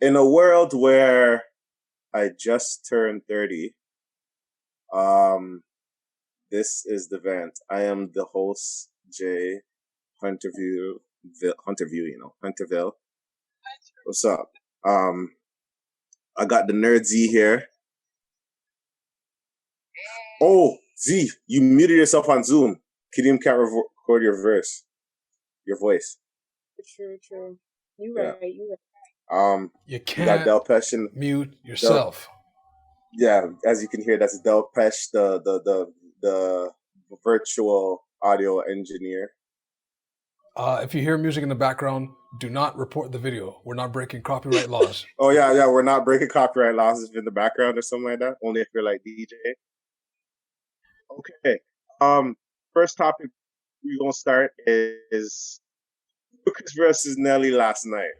In a world where I just turned 30, this is the vent. I am the host, Jay Hunterville. What's up? I got the nerd Z here. Oh, Z, you muted yourself on Zoom. Kidim can't record your voice. True. You Yeah. right. You got can't Del Pesh and mute yourself. yeah, as you can hear, that's Del Pesh, the virtual audio engineer. If you hear music in the background, do not report the video. We're not breaking copyright laws. Oh yeah, we're not breaking copyright laws in the background or something like that. Only if you're like DJ. Okay. First topic we're gonna start is Lucas versus Nelly last night.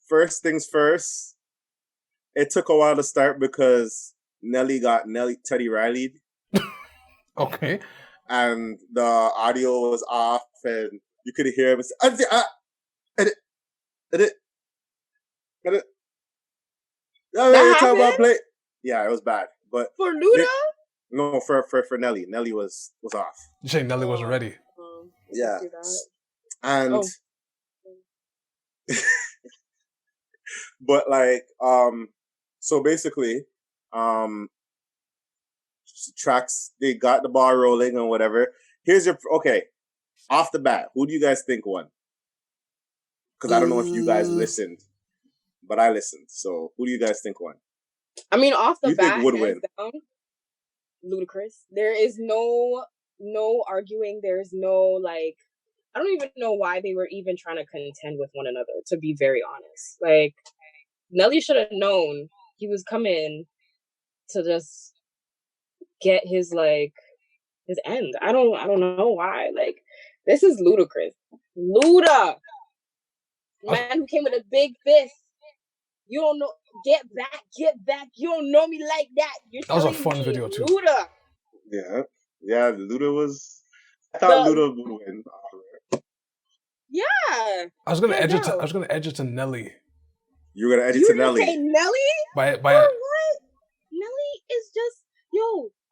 First things first. It took a while to start because Nelly got Teddy Riley. Okay. And the audio was off, and you could hear him say, edit. Yeah, it was bad. But for Luda? No, for Nelly. Nelly was off. You say Nelly wasn't ready? Yeah. And but like so basically tracks, they got the ball rolling and whatever. Here's your off the bat, who do you guys think won? Because I don't know if you guys listened, but I listened. So who do you guys think won? I mean, off the bat, think would win? Ludacris. There is no arguing. There's no I don't even know why they were even trying to contend with one another, to be very honest. Like, Nelly should have known he was coming to just get his end. I don't know why. Like, this is Ludacris. Luda! Man who came with a big fist. You don't know. Get back. You don't know me like that. That was a fun video too. Luda. Yeah. Luda was. I thought Luda would win. Yeah. I was gonna edge it to Nelly. You were gonna edge it to Nelly. Say Nelly? What? Nelly is just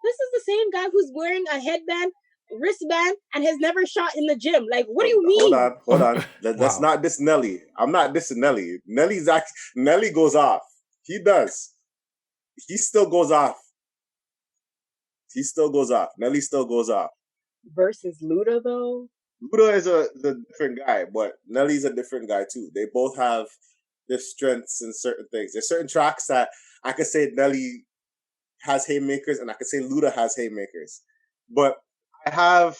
this is the same guy who's wearing a headband, wristband, and has never shot in the gym. Like, what do you mean? Hold on. Let's not diss Nelly. I'm not dissing Nelly. Nelly goes off. He does. He still goes off. Nelly still goes off. Versus Luda, though? Luda is the different guy, but Nelly's a different guy, too. They both have their strengths in certain things. There's certain tracks that I could say Nelly has haymakers, and I could say Luda has haymakers. But I have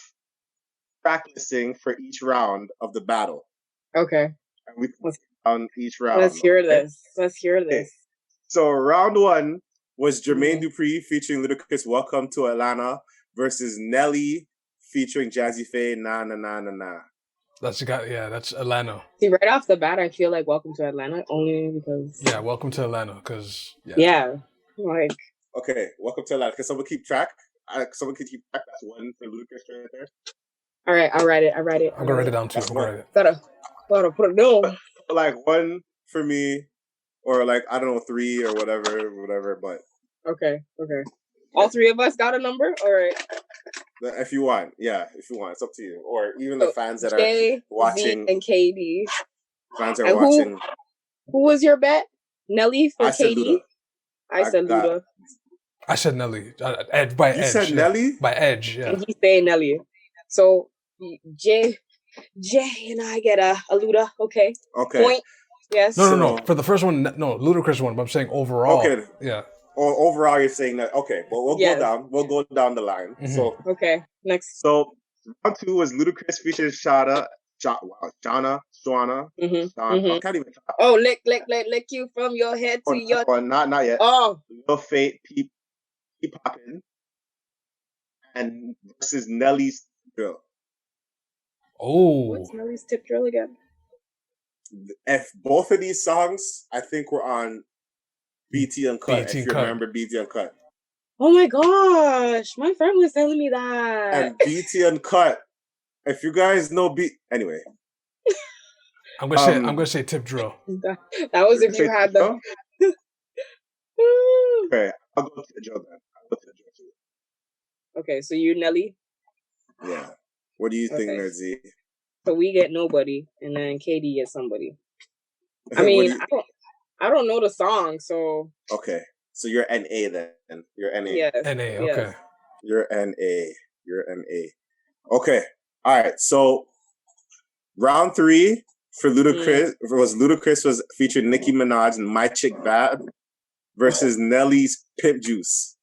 track listing for each round of the battle. Okay. And we put on each round. Let's hear this. Okay. So round one was Jermaine Dupri featuring Ludacris, Welcome to Atlanta, versus Nelly featuring Jazzy Faye, Na Na Na Na Na. That's Atlanta. See, right off the bat, I feel like Welcome to Atlanta only because. Yeah, Welcome to Atlanta because. Yeah. Okay, Welcome to Atlanta. Can someone keep track? That's one for Ludacris right there. All right, I'll write it. I'm gonna write it down too. Gotta put it down. Like one for me, or I don't know, 3 or whatever. But okay. All 3 of us got a number. All right. If you want, it's up to you. Or even the fans that are watching. Z and KD. Fans are watching. Who was your bet? Nelly for KD? I said Luda. I said Nelly. By edge. You said Nelly? By edge, yeah. And he's saying Nelly. So, Jay and I get a Luda. Okay. Point. Yes. No. For the first one, no, Ludacris one, but I'm saying overall. Okay. Yeah. Or overall, you're saying that. Okay, but we'll go down. We'll go down the line. Mm-hmm. So next. So round 2 was Ludacris featuring Shauna. Mm-hmm. I can't even talk. Oh, lick you from your head to your. Not yet. Oh. Lil Fate, Keep Poppin', and versus Nelly's Drill. Oh. What's Nelly's Tip Drill again? If both of these songs, I think, were on BT Uncut. If you remember BT Uncut. Oh my gosh, my friend was telling me that. And BT Uncut. If you guys know anyway. I'm gonna say tip drill. That was if you had the. Okay, I'll go to the drill then. Okay, so you Nelly. Yeah. What do you think, Okay. Nerdsy? So we get nobody, and then Katie gets somebody. I mean, I don't know the song, so. Okay, so you're NA then. You're NA. Yes. NA. Yes. Okay. You're NA. You're NA. Okay. All right. So round 3 for Ludacris was featuring Nicki Minaj and My Chick Bad versus Nelly's Pimp Juice.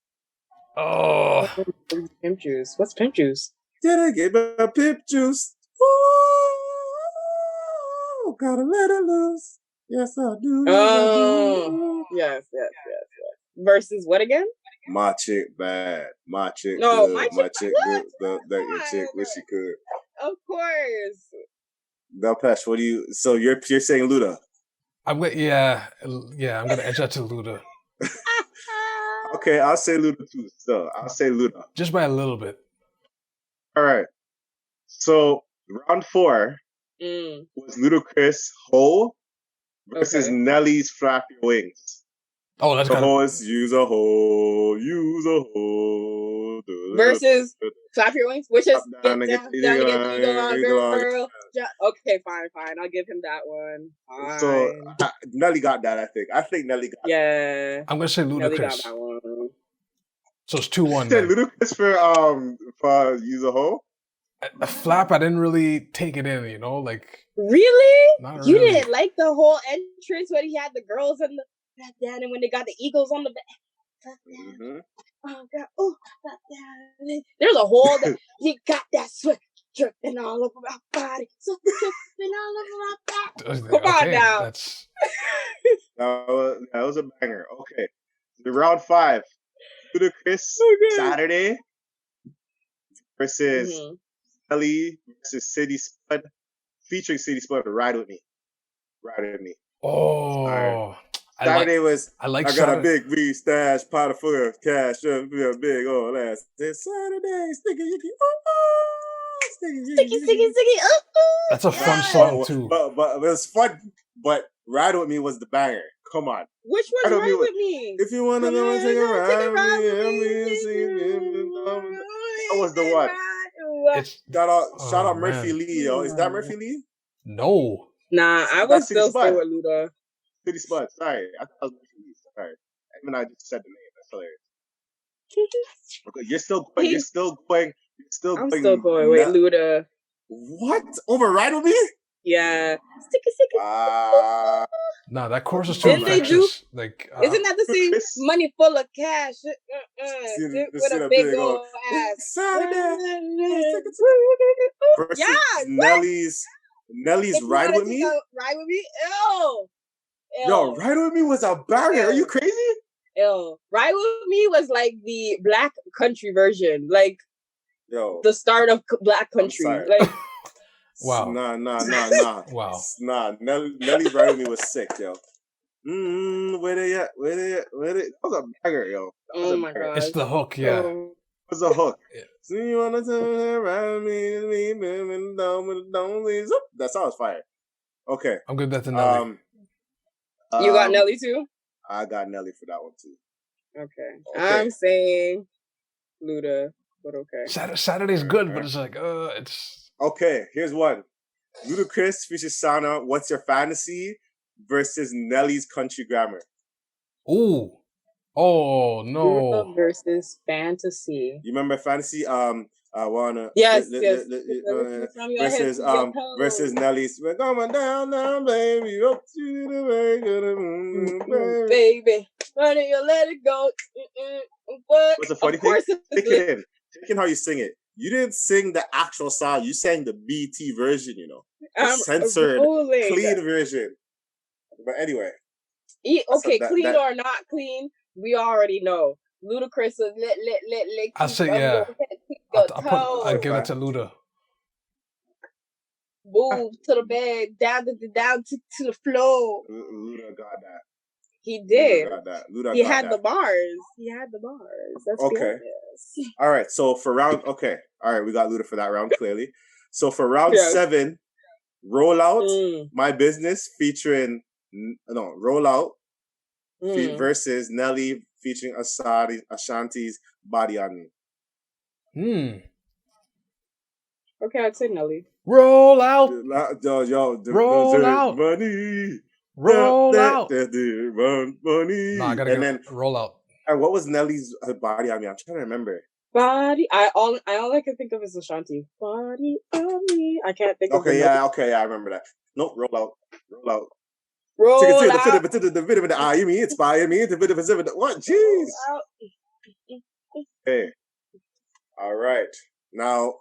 Oh. Pimp Juice. What's Pimp Juice? Did I give a pimp juice? Ooh, gotta let it loose. Yes, I do. Oh, yes. Versus what again? My chick bad. My chick No, good. My chick good. The chick wish she could. Of course. Now, Pesh, what do you? So you're saying Luda? I'm gonna edge out to Luda. Okay, I'll say Luda too. So I'll say Luda. Just by a little bit. All right. So round 4 was Ludacris Ho versus Nelly's Flap Your Wings. Oh, that's the hoe is use a hoe. Versus Flap Your Wings, which is get down to get the eagle on, girl. Okay, fine. I'll give him that one. Fine. So Nelly got that. I think Nelly got. Yeah. I'm gonna say Ludacris. Nelly got that one. So it's 2-1. Ludacris for use a hoe. A flap, I didn't really take it in. Like really, not you really. didn't like the whole entrance when he had the girls and the flap down, and when they got the eagles on the back. Mm-hmm. Oh God! Oh, flap down. There's a whole. He got that sweat dripping all over my body, so dripping all over my back. Come on now. That was a banger. Okay, the round 5. Ludacris Saturday versus Nelly versus City Spud, featuring City Spud. Ride with me. Oh, right. Saturday I got a big V stash, pot full of cash, big old ass. It's Saturday, sticky. That's a fun song too. But it was fun. But Ride with Me was the banger. Come on. Which one's Ride with Me? If you wanna go and take a ride with me, that was the one. Shout out Murphy Lee, yo. Is that Murphy Lee? No. Nah, I would still stay with Luda. City Spud. Sorry, I thought it was Murphy Lee. Sorry, even I just said the name. That's hilarious. Okay, you're still going. I'm still going. Wait, Luda. What? Over Ride with Me? Yeah. Sticky. Nah, that chorus is too infectious. Isn't that the same? Money full of cash. With a big old ass. Versus Nelly's Ride With Me? Ride With Me? Ew. Yo, Ride With Me was a banger. Are you crazy? Ew. Ride With Me was like the black country version. Like, the start of black country. Like, wow. Nah. Wow. Nah, Nelly's Ride With Me was sick, yo. Where they at? That was a banger, yo. Oh my god. It's the hook, yeah. It was a hook. Yeah. So you wanna turn around me, down with the don't. That song was fire. Okay. I'm good with that to Nelly. You got Nelly too? I got Nelly for that one too. Okay. I'm saying Luda, but okay. Saturday's good, but it's like, it's... Okay, here's one. Ludacris features Sana, What's Your Fantasy versus Nelly's Country Grammar. Ooh. Oh, no. Luda versus Fantasy. You remember Fantasy? I wanna. Yes. Versus Nelly's. We're going down, baby. Up to the way, baby. Why don't you let it go? What's the funny thing? Take it in how you sing it. You didn't sing the actual song. You sang the BT version, the censored, clean version. But anyway. Clean or not clean, we already know. Ludacris is lit. I say, yeah. I'll give it to Luda. Move to the bed, down to the floor. Luda got that. He did. Luda he had the bars. That's okay. All right. So for round, all right, we got Luda for that round clearly. So for round 7, Roll Out, My Business featuring Roll Out versus Nelly featuring Ashanti's Body on Me. Okay, I'd say Nelly. Roll out. Roll out. Money. Roll out. Money. No, I gotta get roll out. And what was Nelly's Body on Me? I'm trying to remember. Body. All I can think of is Ashanti. Body on me. I can't think of. Okay, yeah, I remember that. Nope, Roll Out. Roll out. The you mean inspire me to the what? Jeez. Hey. All right. Now.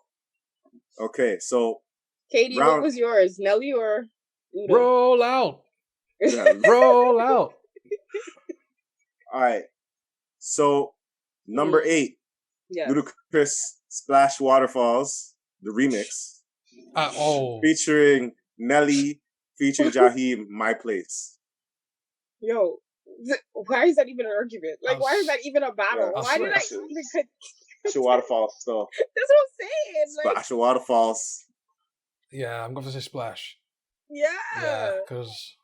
Okay, so. Katie, what was yours? Nelly or Luda? Roll out. Roll out. All right. So, number 8. Yes. Ludacris Splash Waterfalls, the remix. Featuring Nelly, featuring Jaheim, My Place. Yo, why is that even an argument? Like, why is that even a battle? Why did I even... Splash Waterfalls, still. That's what I'm saying. Splash Waterfalls. Yeah, I'm going to say Splash. Yeah. Because...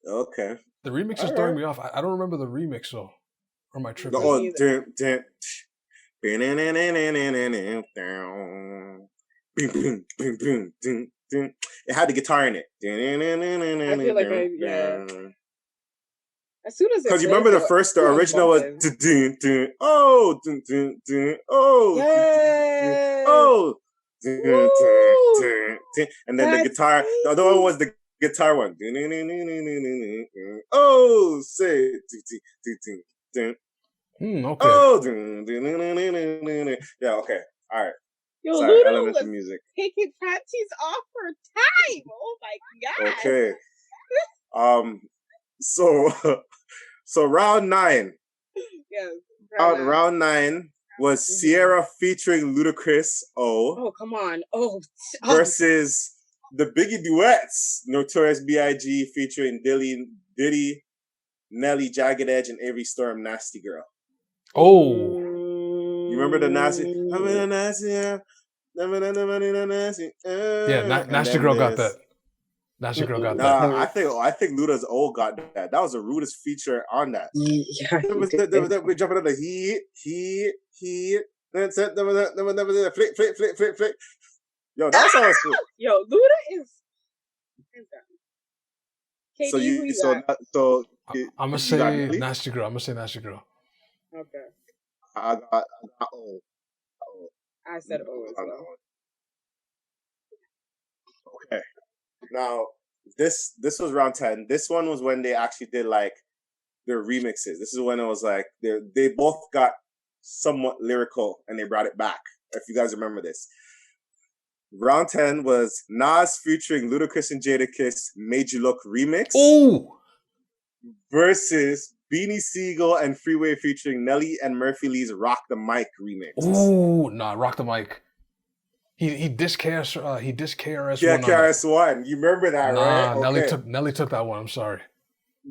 Okay. The remix is throwing me off. I don't remember the remix, though. Or my trip. It had the guitar in it. I feel like as soon as because you remember the original was and then the guitar. The other one was the guitar one. Oh, say. Okay. Oh, yeah. Okay. All right. Yo, sorry, Luda was music. Taking panties off for time. Oh my god. Okay. So round 9. Yeah. Round 9 was Sierra featuring Ludacris. Oh, come on. Versus the Biggie duets, Notorious B.I.G. featuring Diddy, Nelly, Jagged Edge, and Avery Storm, Nasty Girl. Oh. You remember the Nasty? I'm in a Nasty. Yeah, Nasty Girl got that. Nasty Girl got that. I think Luda's old got that. That was the rudest feature on that. Yeah. We jumping on the heat. Flick. Yo, that sounds cool. Yo, Luda is. Katie, so I'm gonna say Nasty Girl. Okay. I got O. I said O as well. Okay. Now this was round 10. This one was when they actually did like their remixes. This is when it was like they both got somewhat lyrical and they brought it back. If you guys remember this. Round 10 was Nas featuring Ludacris and Jadakiss, Made You Look remix. Ooh. Versus Beanie Siegel and Freeway featuring Nelly and Murphy Lee's Rock the Mic remix. Ooh, nah, Rock the Mic. He dissed KRS. He dissed KRS. Yeah, KRS-One. You remember that, right? Nelly took that one. I'm sorry.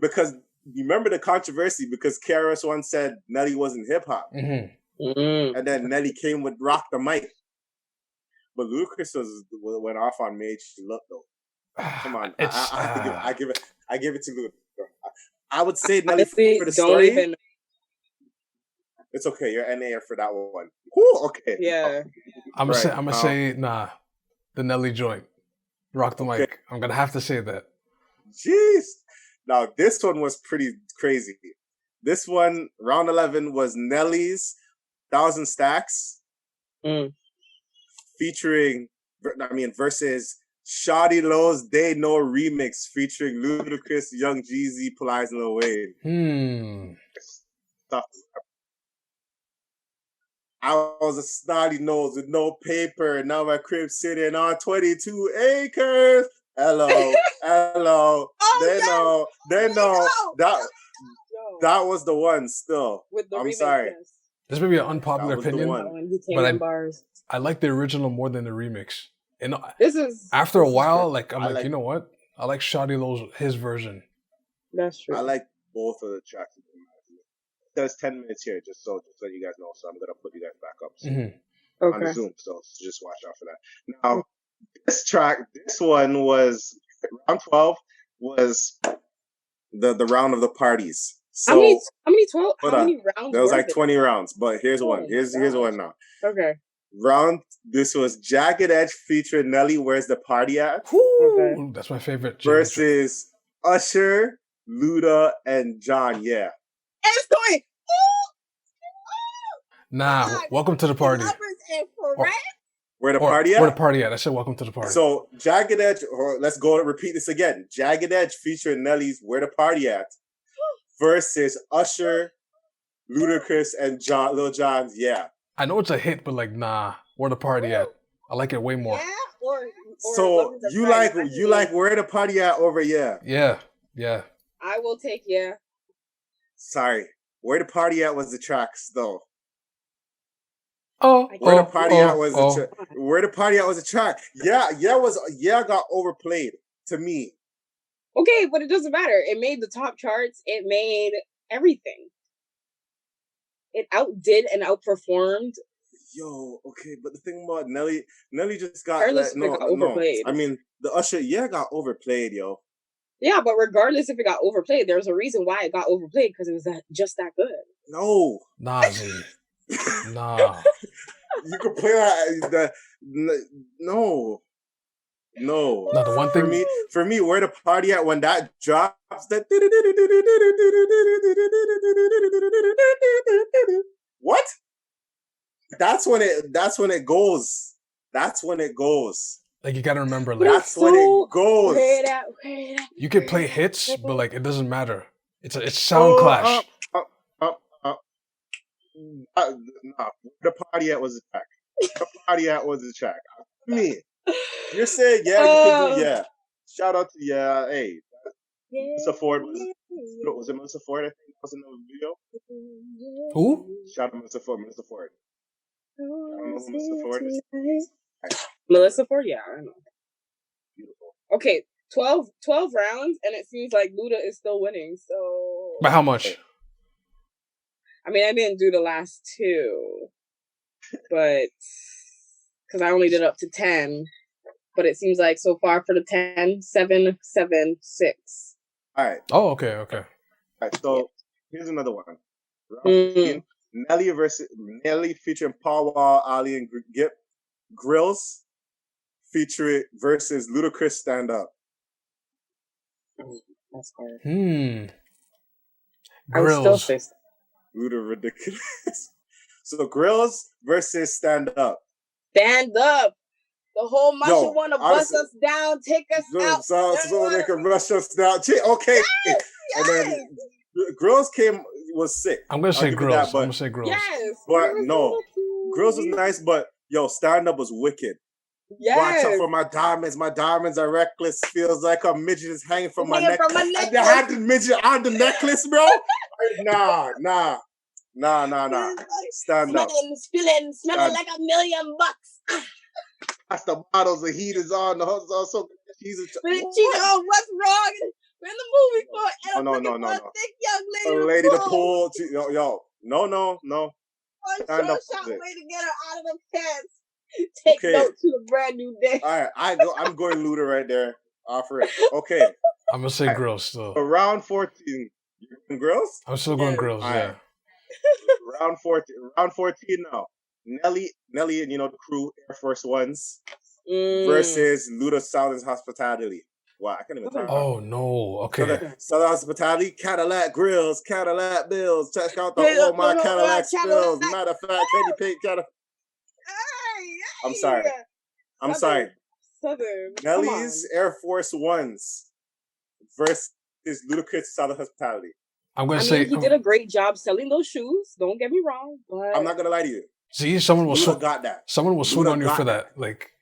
Because you remember the controversy because KRS-One said Nelly wasn't hip hop, and then Nelly came with Rock the Mic. But Ludacris went off on Made You Look though. Come on, I give it to Ludacris. I would say Nelly for the story. It's okay. You're NA for that one. Ooh, okay. Yeah. I'm gonna say the Nelly joint, Rock the Mic. I'm gonna have to say that. Jeez. Now this one was pretty crazy. This one, round 11, was Nelly's 1,000 Stacks. Versus Shawty Lowe's They Know remix featuring Ludacris, Young Jeezy, Plies, and Lil Wayne. I was a snotty nose with no paper. Now my crib sitting on 22 acres. Hello. They know. That was the one still. I'm sorry. This may be an unpopular opinion, but I like the original more than the remix. And after a while, you know what? I like Shawty Lowe's his version. That's true. I like both of the tracks. There's 10 minutes here, just so you guys know. So I'm gonna put you guys back up on the Zoom. So just watch out for that. Now, This one was round 12 was the round of the parties. So how many 12? How many rounds? There was like 20 rounds, but here's one. Here's one now. Okay. This was Jagged Edge featuring Nelly, Where's the Party At? Okay. That's my favorite. Versus Usher, Luda, and John. Yeah. It's going. Nah, welcome to the party. Where the party at? Where the party at? I said welcome to the party. So Jagged Edge, let's go and repeat this again. Jagged Edge featuring Nelly's Where the Party At versus Usher, Ludacris, and Lil Jon's Yeah. I know it's a hit, but like, nah, where the party at? I like it way more. Yeah, or so you like Where the Party At over Yeah? Yeah. I will take Yeah. Sorry, Where the Party At was the tracks though. Where the Party At was a track. Yeah got overplayed to me. Okay, but it doesn't matter. It made the top charts. It made everything. It outdid and outperformed. Yo, okay, but the thing about Nelly just got overplayed. I mean, the Usher got overplayed, yo. Yeah, but regardless if it got overplayed, there's a reason why it got overplayed because it was just that good. No, nah, Z. Nah. You could play that. No. The one thing for me, Where the Party At when that drops, that what? That's when it goes. That's when it goes. Like you gotta remember, like that's when it goes. You can play hits, but like it doesn't matter. It's sound clash. The Party At was a track. The Party At was a track. Me. You're saying you could do yeah. Shout out to yeah. Hey, Mr. Ford was it Mr. Ford? I think was in the video. Who? Shout out Mr. Ford. Mr. Ford. I don't know who Mr. Ford is. Melissa Ford, yeah, I know. Beautiful. Okay, 12 rounds, and it seems like Luda is still winning. So by how much? I mean, I didn't do the last two, but because I only did up to 10. But it seems like so far for the 10, 7, 7, 6. All right. Oh, okay. All right. So here's another one. Round 15, Nelly featuring Paul Wall, Ali, and Gip. Grills featuring versus Ludacris Stand Up. That's hard. Grills. I would still say Luda ridiculous. So Grills versus Stand Up. Stand Up. The whole Masha want to bust us down, take us out. So they can rush us down. Okay. Yes. And then Grills was sick. I'm going to say Grills. I'm going to say Grills. Yes. But no. Grills was nice, but yo, Stand Up was wicked. Yes. Watch out for my diamonds. My diamonds are reckless. Feels like a midget is hanging from my neck. I had the midget on the necklace, bro. Nah. Stand Up. Smelling like $1 million. That's the bottles of heat is on. Also, what's wrong in the movie for? No. Thick young lady to pull. No. One shot way to get her out of the pants. Take note to a brand new day. All right, I'm going Luda right there. Offer it. Okay. I'm gonna say Grills still. So round 14. You going Grills? I'm still going Grills. Yeah. Right. Round 14 now. Nelly, and the crew, Air Force Ones, versus Luda Southern Hospitality. Wow, I can't even talk. Oh no! Okay. Southern Hospitality, Cadillac Grills, Cadillac Bills. Check out all my Cadillac spills. Matter of fact, Candy Pink Cadillac. I'm sorry. Southern. Nelly's Air Force Ones versus Ludacris Southern Hospitality. I'm gonna say he did a great job selling those shoes. Don't get me wrong, but I'm not gonna lie to you. See, someone will got that. Someone will swoon on you for that. Like,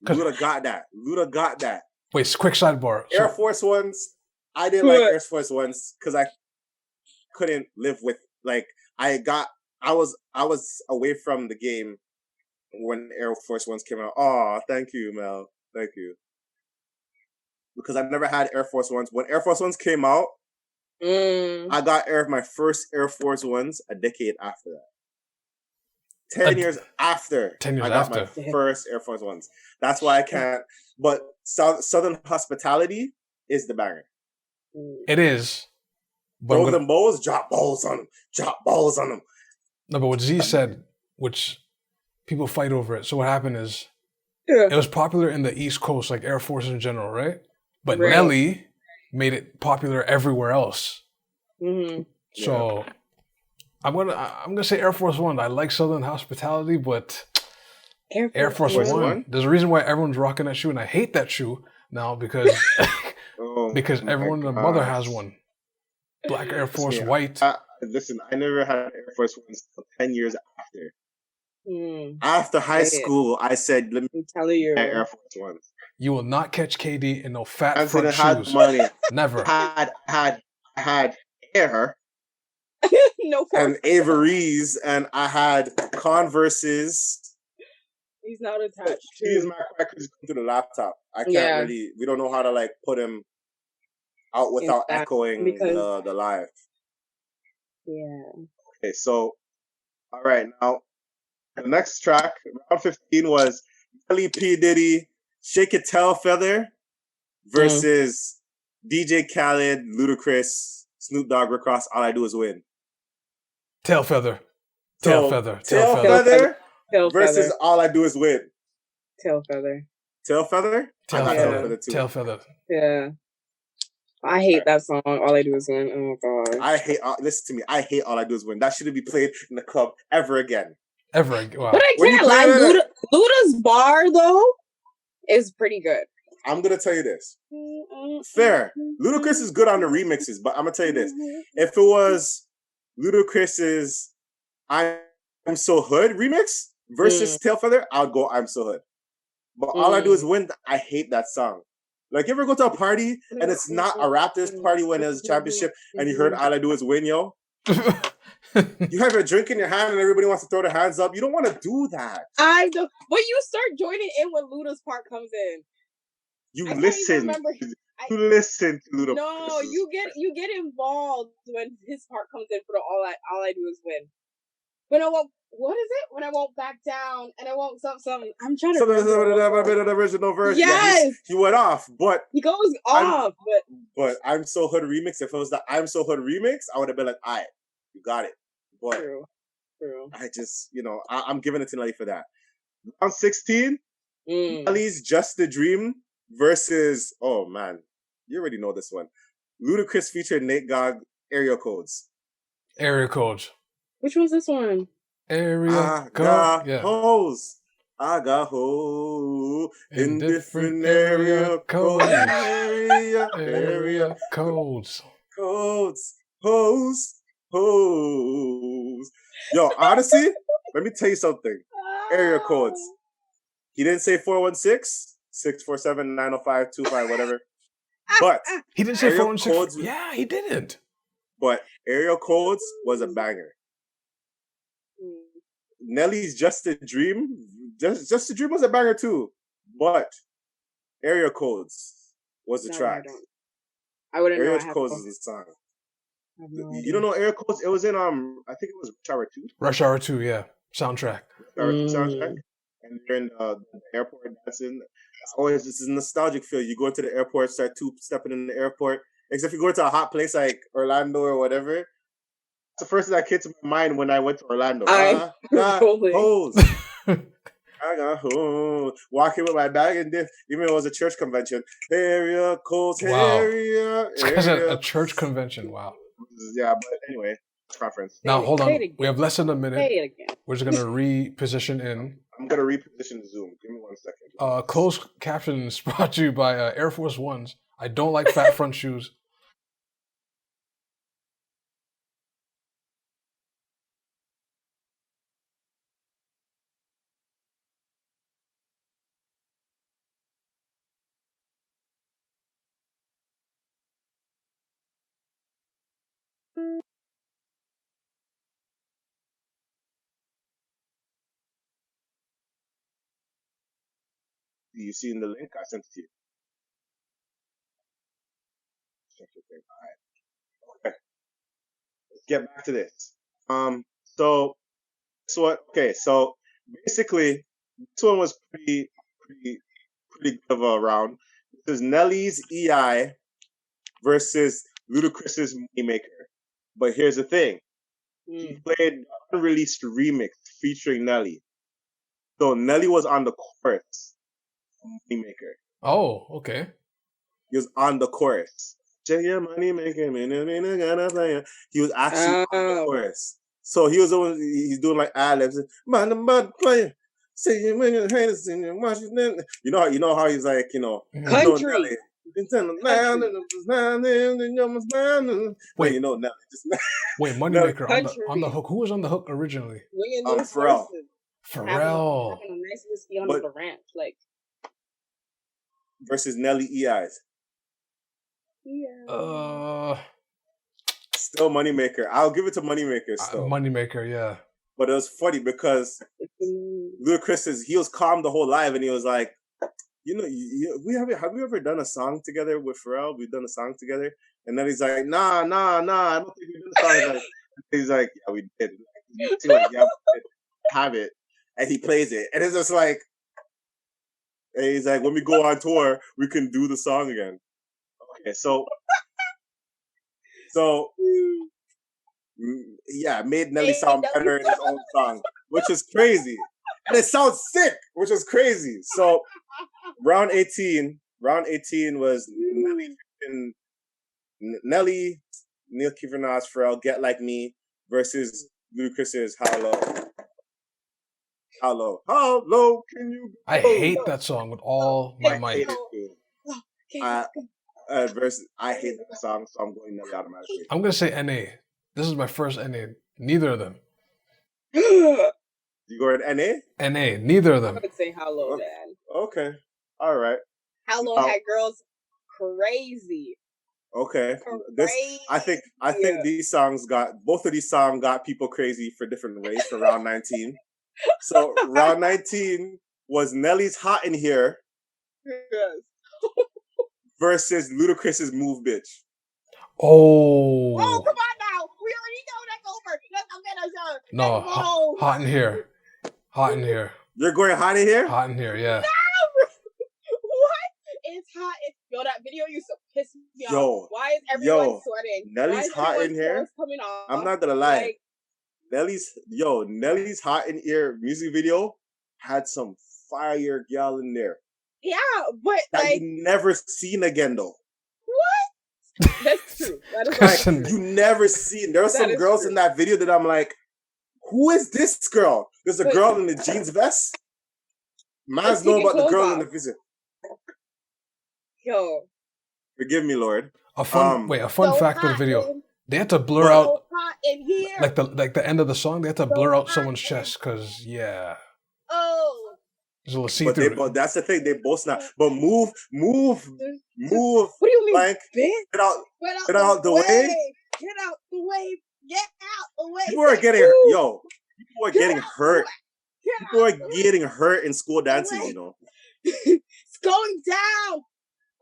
Luda got that. Wait, quick sidebar. Air Force Ones. I didn't like Air Force Ones because I couldn't live with I was away from the game when Air Force Ones came out. Oh, thank you, Mel. Thank you. Because I've never had Air Force Ones. When Air Force Ones came out, I got my first Air Force Ones a decade after that. 10 years after 10 years I got after. my first Air Force Ones. That's why I can't. But Southern Hospitality is the banger. It is. But throw them balls, drop balls on them. Drop balls on them. No, but what Z said, which people fight over it. So what happened is, it was popular in the East Coast, like Air Force in general, right? But Nelly made it popular everywhere else. Mm-hmm. So I'm gonna say Air Force One. I like Southern Hospitality, but Air Force One. There's a reason why everyone's rocking that shoe, and I hate that shoe now because because everyone and their mother has one. Black Air Force, white. Listen, I never had Air Force Ones until 10 years after. After high school, I said, "Let me tell you, Air Force Ones." You will not catch KD in no fat front shoes. Had money. Never. I had Air. No. And Avery's, and I had Converses. He's not attached. He's my crack because come to the laptop. I can't really. We don't know how to like put him out without echoing the live. Yeah. Okay, so all right, now the next track, round 15, was Nelly P. Diddy, Shake It Tail Feather versus DJ Khaled, Ludacris, Snoop Dogg, Rick Ross. All I Do Is Win. Tail Feather. Tail Feather versus All I Do Is Win. Tail Feather. Tail Feather? Tail Feather too. Tail Feather. Yeah. I hate that song. All I Do Is Win. Oh god. Listen to me. I hate All I Do Is Win. That shouldn't be played in the club ever again. Ever again. Wow. But I can't lie. Luda's bar though is pretty good. I'm gonna tell you this. Fair. Ludacris is good on the remixes, but I'm gonna tell you this. If it was Ludacris's I'm So Hood remix versus Tail Feather, I'll go I'm So Hood. But All I Do Is Win, I hate that song. Like, you ever go to a party and it's not a Raptors party when there's a championship and you heard All I Do Is Win, yo? You have a drink in your hand and everybody wants to throw their hands up. You don't want to do that. I don't. But you start joining in when Luda's part comes in. You listen. You listen to Luda. No, you get involved when his part comes in for the All I Do Is Win. When I won't. What is it? When I won't back down and I won't something. I'm trying to remember. The original version. Yes. Yeah, he went off, but he goes off. But I'm So Hood remix. If it was the I'm So Hood remix, I would have been like, all right, you got it. But True. I just, I'm giving it to Nelly for that. Round 16, Nelly's Just a Dream versus, oh man, you already know this one. Ludacris featured Nate Gogg, Area Codes. Area Codes. Which one's this one? Area Got hoes. I got hoes in different area codes. Area codes. Codes. Hoes. Yo, honestly, let me tell you something. Area codes. He didn't say 416-647-905-25, whatever. But he didn't say 416. Yeah, he didn't. But area codes was a banger. Nelly's Just a Dream. Just a Dream was a banger too. But Area Codes was the track. I wouldn't know. Area Codes is the song. You don't know Area Codes? It was in I think it was Rush Hour 2. Rush Hour 2, yeah. Soundtrack. Soundtrack. And they're in the airport dancing. Always this is nostalgic feel. You go into the airport, start stepping in the airport. Except if you go to a hot place like Orlando or whatever. It's the first thing that came to my mind when I went to Orlando. I got hoes. I got hoes. Walking with my bag and diff, even though it was a church convention. Area codes, area. A church convention, wow. Yeah, but anyway, conference. Now, hold on. We have less than a minute. Say it again. We're just going to reposition in. I'm going to reposition Zoom. Give me 1 second. Closed caption is brought to you by Air Force Ones. I don't like fat front shoes. You seen the link? I sent it to you. Check your thing. All right. Okay. Let's get back to this. So So okay, so basically, this one was pretty good of a round. This is Nelly's EI versus Ludacris's Moneymaker. But here's the thing: he played an unreleased remix featuring Nelly. So Nelly was on the chorus of Moneymaker. Oh, okay. He was on the chorus. Check your money making. He was actually on the chorus. So he was he's doing like ad-libs. Player. Say you when your haters in your watch. You know how he's like, country. Wait, you know, Nelly. Wait, Moneymaker on the hook. Who was on the hook originally? Pharrell. Pharrell. Having a nice whiskey on the ranch, like versus Nelly EIs. Yeah. Still Moneymaker. I'll give it to Moneymaker still. Moneymaker, yeah. But it was funny because Ludacris he was calm the whole live, and he was like, have we ever done a song together with Pharrell? We've done a song together, and then he's like, nah, I don't think we did a song. He's like, yeah, we did. He's like, yeah, we did. Have it, and he plays it, and it's just like, and he's like, when we go on tour, we can do the song again. Okay, so yeah, made Nelly sound better in his own song, which is crazy. And it sounds sick, which is crazy. So round 18 was Nelly, Neil Kivanaz, Pharrell, Get Like Me versus Ludacris's How Low Can You Go? I hate that song with all my might. I hate that song, so I'm going Nelly automatically. I'm going to say NA. This is my first NA. Neither of them. You go with NA? NA. Neither of them. I would say How Low, man. Okay. All right. How Low had girls crazy. Okay. I think both of these songs got people crazy for different ways for round 19. So round 19 was Nelly's Hot in Here. Yes. Versus Ludacris's Move Bitch. Oh, come on now. We already know that's over. No, hot in here. Hot in here. You're going hot in here? Hot in here, yeah. No! What? It's hot. That video used to piss me off. Why is everyone sweating? Nelly's Hot in Here. Coming off? I'm not gonna lie. Nelly's Hot in Here music video had some fire gal in there. Yeah, but that you never seen again though. What? That's true. That is like, you never seen. There are some girls in that video that I'm like, who is this girl? There's a girl in the jeans vest. Man's know about the girl in the visit. Yo. Forgive me, Lord. A fun fact of the video. They had to blur out like the end of the song. They had to blur out someone's chest because there's a little see-through. But that's the thing. They both snap. But move. What do you mean? Like, get out the way. Get out the way. Get out the way. People are getting hurt. People are getting hurt in school dances, you know. It's going down.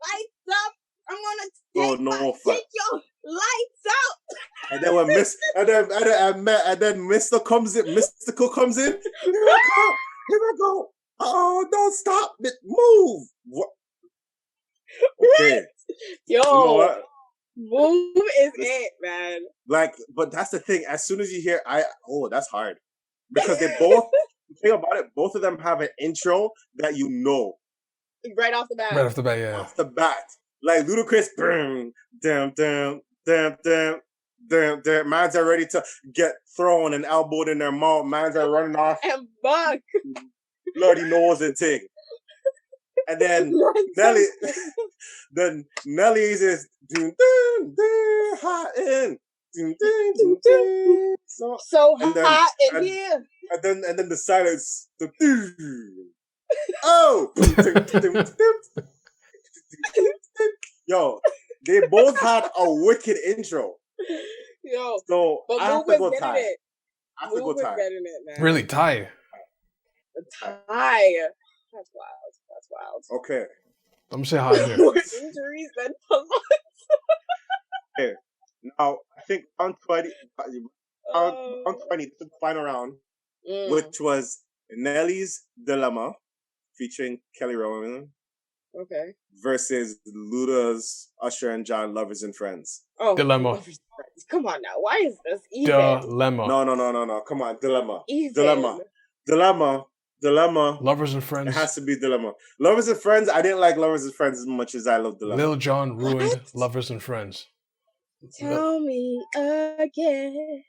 Lights up. I'm gonna take your lights out. And then when Mr. comes in, Mystical comes in. Here I go. Oh, don't stop it. Move. What? Okay. Yo. You know what? Move is it, man. Like, but that's the thing. As soon as you hear that's hard. Because they both think about it, both of them have an intro that you know. Right off the bat, yeah. Off the bat. Like Ludacris, damn. Mans are ready to get thrown and elbowed in their mouth. Mans are running off. And buck. Lordy knows and thing. And then Nelly's is hot in. So hot in here. And then the silence. Yo, they both had a wicked intro. Yo, so but I have to go tie. Really, tie? Tie. That's wild. Okay. I'm gonna say hot in here. More injuries than pull-ups. Okay. Now, I think round 20, this is the final round. which was Nelly's Dilemma, featuring Kelly Rowland. Okay. Versus Luda's Usher and John Lovers and Friends. Oh, Dilemma. Come on now. Why is this even? Dilemma. No. Come on, Dilemma. Even. Dilemma. Lovers and Friends. It has to be Dilemma. Lovers and Friends. I didn't like Lovers and Friends as much as I love Dilemma. Lil Jon ruined Lovers and Friends. Tell me again.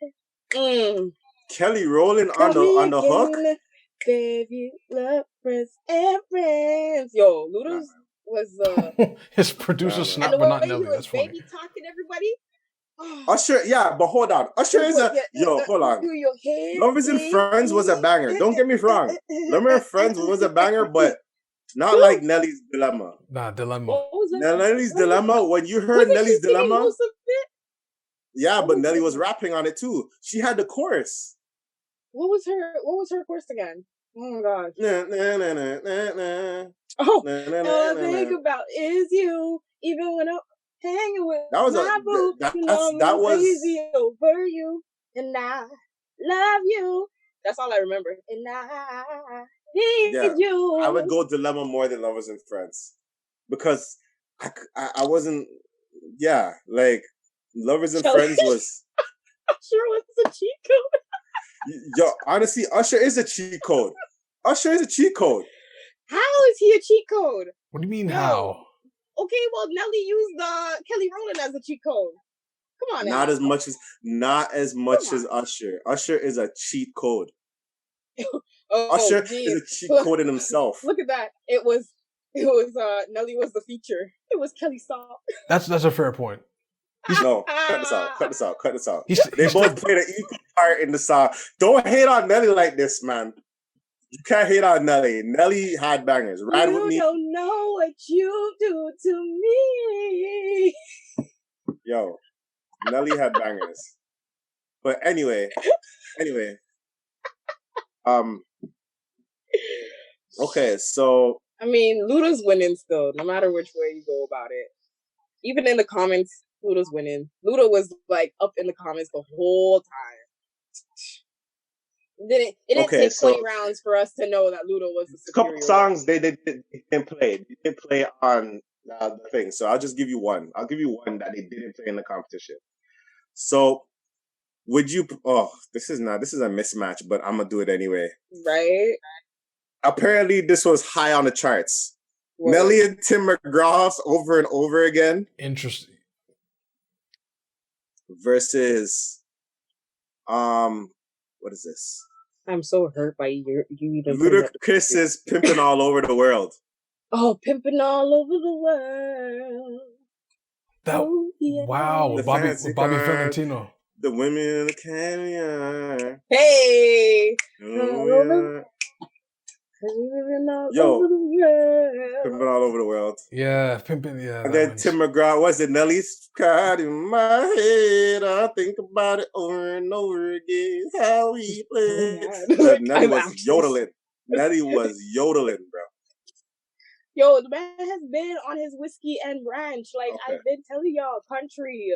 Kelly Rowland on the hook. Baby, lovers and friends. Yo, Luda's was his producer snap, but not Nelly. That's funny. Baby talking everybody. Usher, yeah, but hold on. Usher is hold on. Lovers and Friends was a banger. Don't get me wrong. Lovers and Friends was a banger, but not like Nelly's Dilemma. Nah, Dilemma. Nelly's Dilemma. When you heard Nelly's Dilemma, yeah, but Nelly was rapping on it too. She had the chorus. What was her chorus again? Oh my gosh. All I think about is you, even when I'm hanging with my boo. That was easy over you, and I love you. That's all I remember. And I need you. I would go Dilemma more than Lovers and Friends because I wasn't. Yeah, like Lovers and Friends was. Sure was a cheat code. Yo, honestly, Usher is a cheat code. Usher is a cheat code. How is he a cheat code? What do you mean how? Okay, well, Nelly used Kelly Rowland as a cheat code. Come on now. Not as much as Usher. Usher is a cheat code. Usher is a cheat code in himself. Look at that. It was Nelly was the feature. It was Kelly Salt. That's a fair point. No, cut this out. They both played an equal part in the song. Don't hate on Nelly like this, man. You can't hate on Nelly. Nelly had bangers. Ride with me. You don't know what you do to me. Yo, Nelly had bangers. But anyway. Okay, so I mean, Luda's winning still, no matter which way you go about it. Even in the comments, Luda's winning. Luda was like up in the comments the whole time. It didn't take 20 rounds for us to know that Luda was the superior. A couple songs they didn't play. They didn't play on the thing. So I'll just give you one. I'll give you one that they didn't play in the competition. So would you? Oh, this is a mismatch, but I'm gonna do it anyway. Right. Apparently, this was high on the charts. What? Nelly and Tim McGraw's Over and Over Again. Interesting. Versus, what is this? I'm so hurt by you even. Ludacris is Pimping All Over the World. Oh, Pimping All Over the World. Wow, with Bobby Valentino. The women in the canyon. Hey. Yo, Pimping All Over the World. Yeah, Pimping, yeah. And then Tim McGraw, was it Nelly's caught in my head? I think about it over and over again. How he played. Nelly was yodeling. Nelly was yodeling, bro. Yo, the man has been on his whiskey and ranch. Like, I've been telling y'all, country.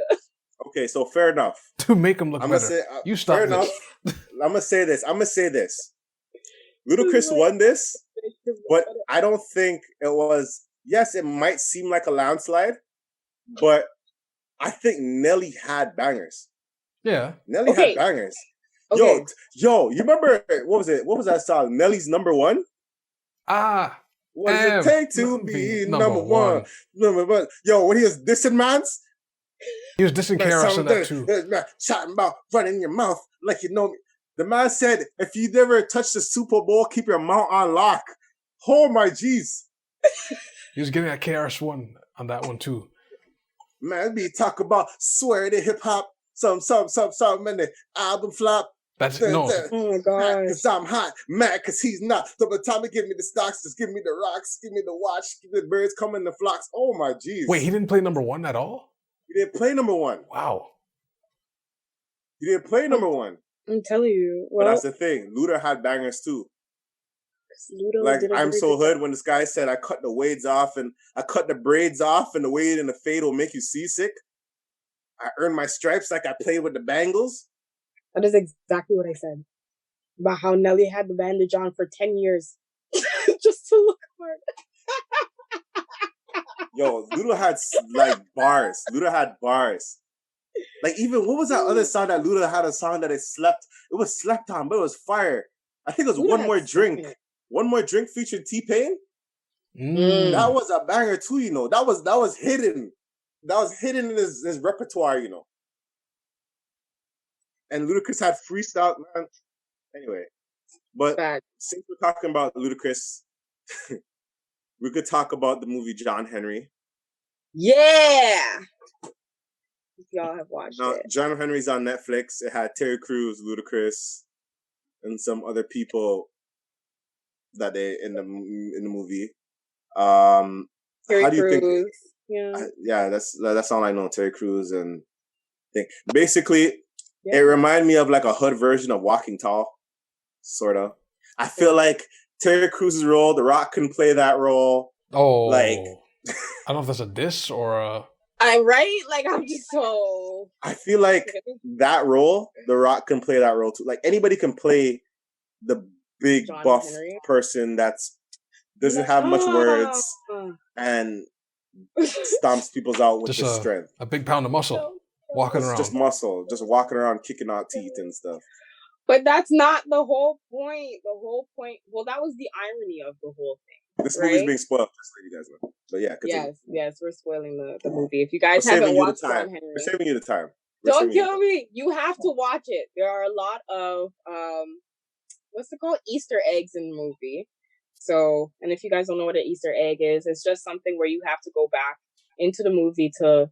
Okay, so fair enough. To make him look better. You stop fair enough. I'm going to say this. Ludacris won this, but I don't think it was. Yes, it might seem like a landslide, but I think Nelly had bangers. Yeah, Nelly had bangers. Okay. Yo, you remember what was it? What was that song? Nelly's Number One. What does it take to be number one? Yo, when he was dissing mans, he was dissing KRS in that too. Chatting about running your mouth like you know me. The man said, if you never touch the Super Bowl, keep your mouth on lock. Oh, my jeez. He was getting at KRS-One on that one, too. Man, be talk about swear to hip-hop, some, and the album flop. That's no. Oh, my God. Because I'm hot. Mad because he's not. So by the time he give me the stocks, just give me the rocks, give me the watch, give the birds come in the flocks. Oh, my jeez. Wait, he didn't play number one at all? He didn't play number one. Wow. He didn't play number one. I'm telling you. Well, but that's the thing. Luda had bangers too. Like I'm so hood when this guy said I cut the braids off and the wade and the fade will make you seasick. I earned my stripes like I played with the Bengals. That is exactly what I said. about how Nelly had the bandage on for 10 years just to look hard. Yo, Luda had like bars. Luda had bars. Like even what was that other song that Luda had a song that it was slept on, but it was fire. I think it was Luda One had More Drink. something. One More Drink featured T-Pain. Mm. That was a banger too, you know. That was hidden. That was hidden in his repertoire, you know. And Ludacris had freestyle, man. Anyway, but since we're talking about Ludacris, we could talk about the movie John Henry. Yeah. If y'all have watched it. John Henry's on Netflix. It had Terry Crews, Ludacris, and some other people that they in the movie. Terry how do you Crews. think? Yeah, that's all I know. Terry Crews and thing. Basically, it reminded me of like a hood version of Walking Tall, sort of. I feel like Terry Crews' role, The Rock couldn't play that role. Oh, like I don't know if that's a diss or a. I'm right. Like I'm just so. I feel like that role, The Rock can play that role too. Like anybody can play the big John buff Henry. person that's doesn't have much words and stomps people's out with just strength. A big pound of muscle walking around. Just muscle, just walking around, kicking out teeth and stuff. But that's not the whole point. The whole point. Well, that was the irony of the whole thing. This movie's being spoiled, just so you guys know. But yeah, continue. Yes, we're spoiling the movie. If you guys haven't watched John Henry, we're saving you the time. Don't kill me. You have to watch it. There are a lot of what's it called? Easter eggs in the movie. So, and if you guys don't know what an Easter egg is, it's just something where you have to go back into the movie to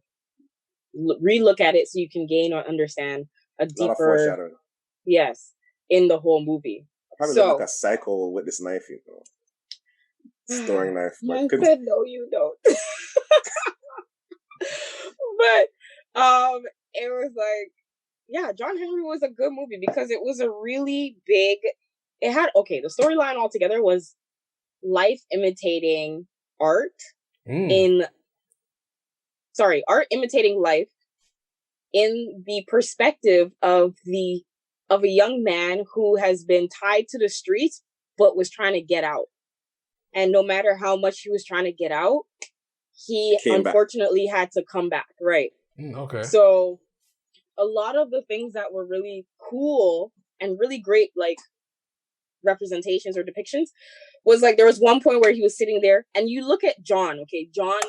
re-look at it so you can gain or understand a deeper. Yes, in the whole movie. Probably look like a psycho with this knife, you know. Storing knife. I said no, you don't. But it was like, yeah, John Henry was a good movie because it was a really big. It had the storyline altogether was life imitating art art imitating life in the perspective of a young man who has been tied to the streets but was trying to get out. And no matter how much he was trying to get out, he unfortunately had to come back. Right. Okay. So a lot of the things that were really cool and really great, like representations or depictions, was like there was one point where he was sitting there and you look at John. Okay, John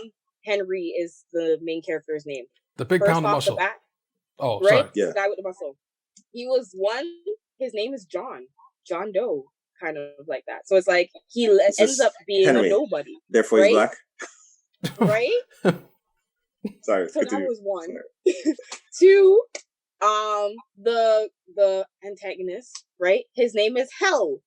Henry is the main character's name. The big pound of muscle. Right? Sorry. Yeah. The guy with the muscle. He was his name is John Doe, kind of like that. So it's like he ends up being Henry. A nobody. Therefore he's black. Right? Sorry. So that was one. Two, the antagonist, right? His name is Hell.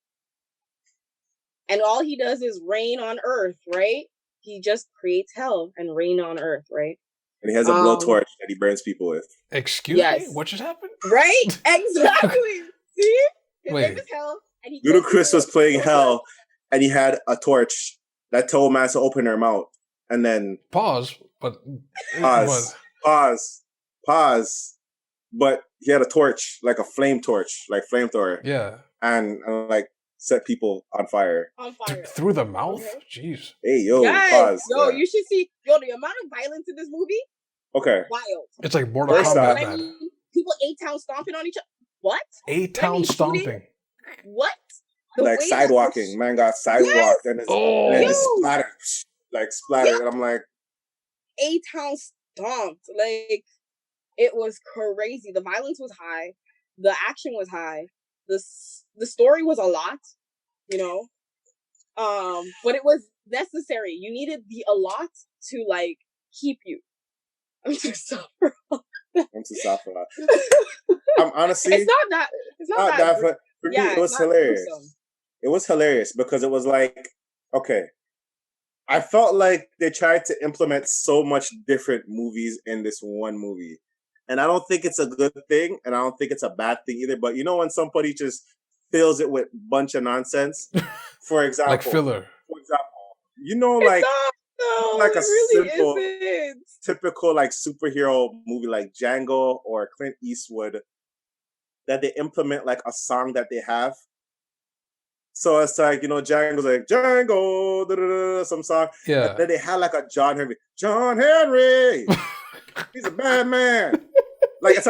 And all he does is rain on Earth, right? He just creates hell and rain on Earth, right? And he has a blowtorch that he burns people with. Excuse me? What just happened? Right? Exactly. See? His name is Hell. And Ludacris was playing Hell, and he had a torch that told man to open their mouth. And then... Pause. But he had a torch, like a flame torch, like flamethrower. Yeah. And like set people on fire. Through the mouth? Okay. Jeez. Hey, yo, pause. Yo, you should see, the amount of violence in this movie. Okay. Wild. It's like Mortal Kombat. I mean, people A-Town stomping on each other. What? A-Town stomping. What? Like sidewalking. Man got sidewalked and it's splattered. And I'm like, A-Town stomped. Like, it was crazy. The violence was high. The action was high. The story was a lot, you know. But it was necessary. You needed a lot to like keep you. I'm too soft for all. I'm too soft for that. I'm honestly, it's not that for me, it was hilarious. It was hilarious because it was like, okay, I felt like they tried to implement so much different movies in this one movie. And I don't think it's a good thing, and I don't think it's a bad thing either. But you know when somebody just fills it with a bunch of nonsense? For example. Like filler. For example. You know, like a really simple, typical like superhero movie like Django or Clint Eastwood, that they implement like a song that they have So it's like, Django's like, Django, some song. Yeah. And then they had like a John Henry. John Henry! He's a bad man. Like, it's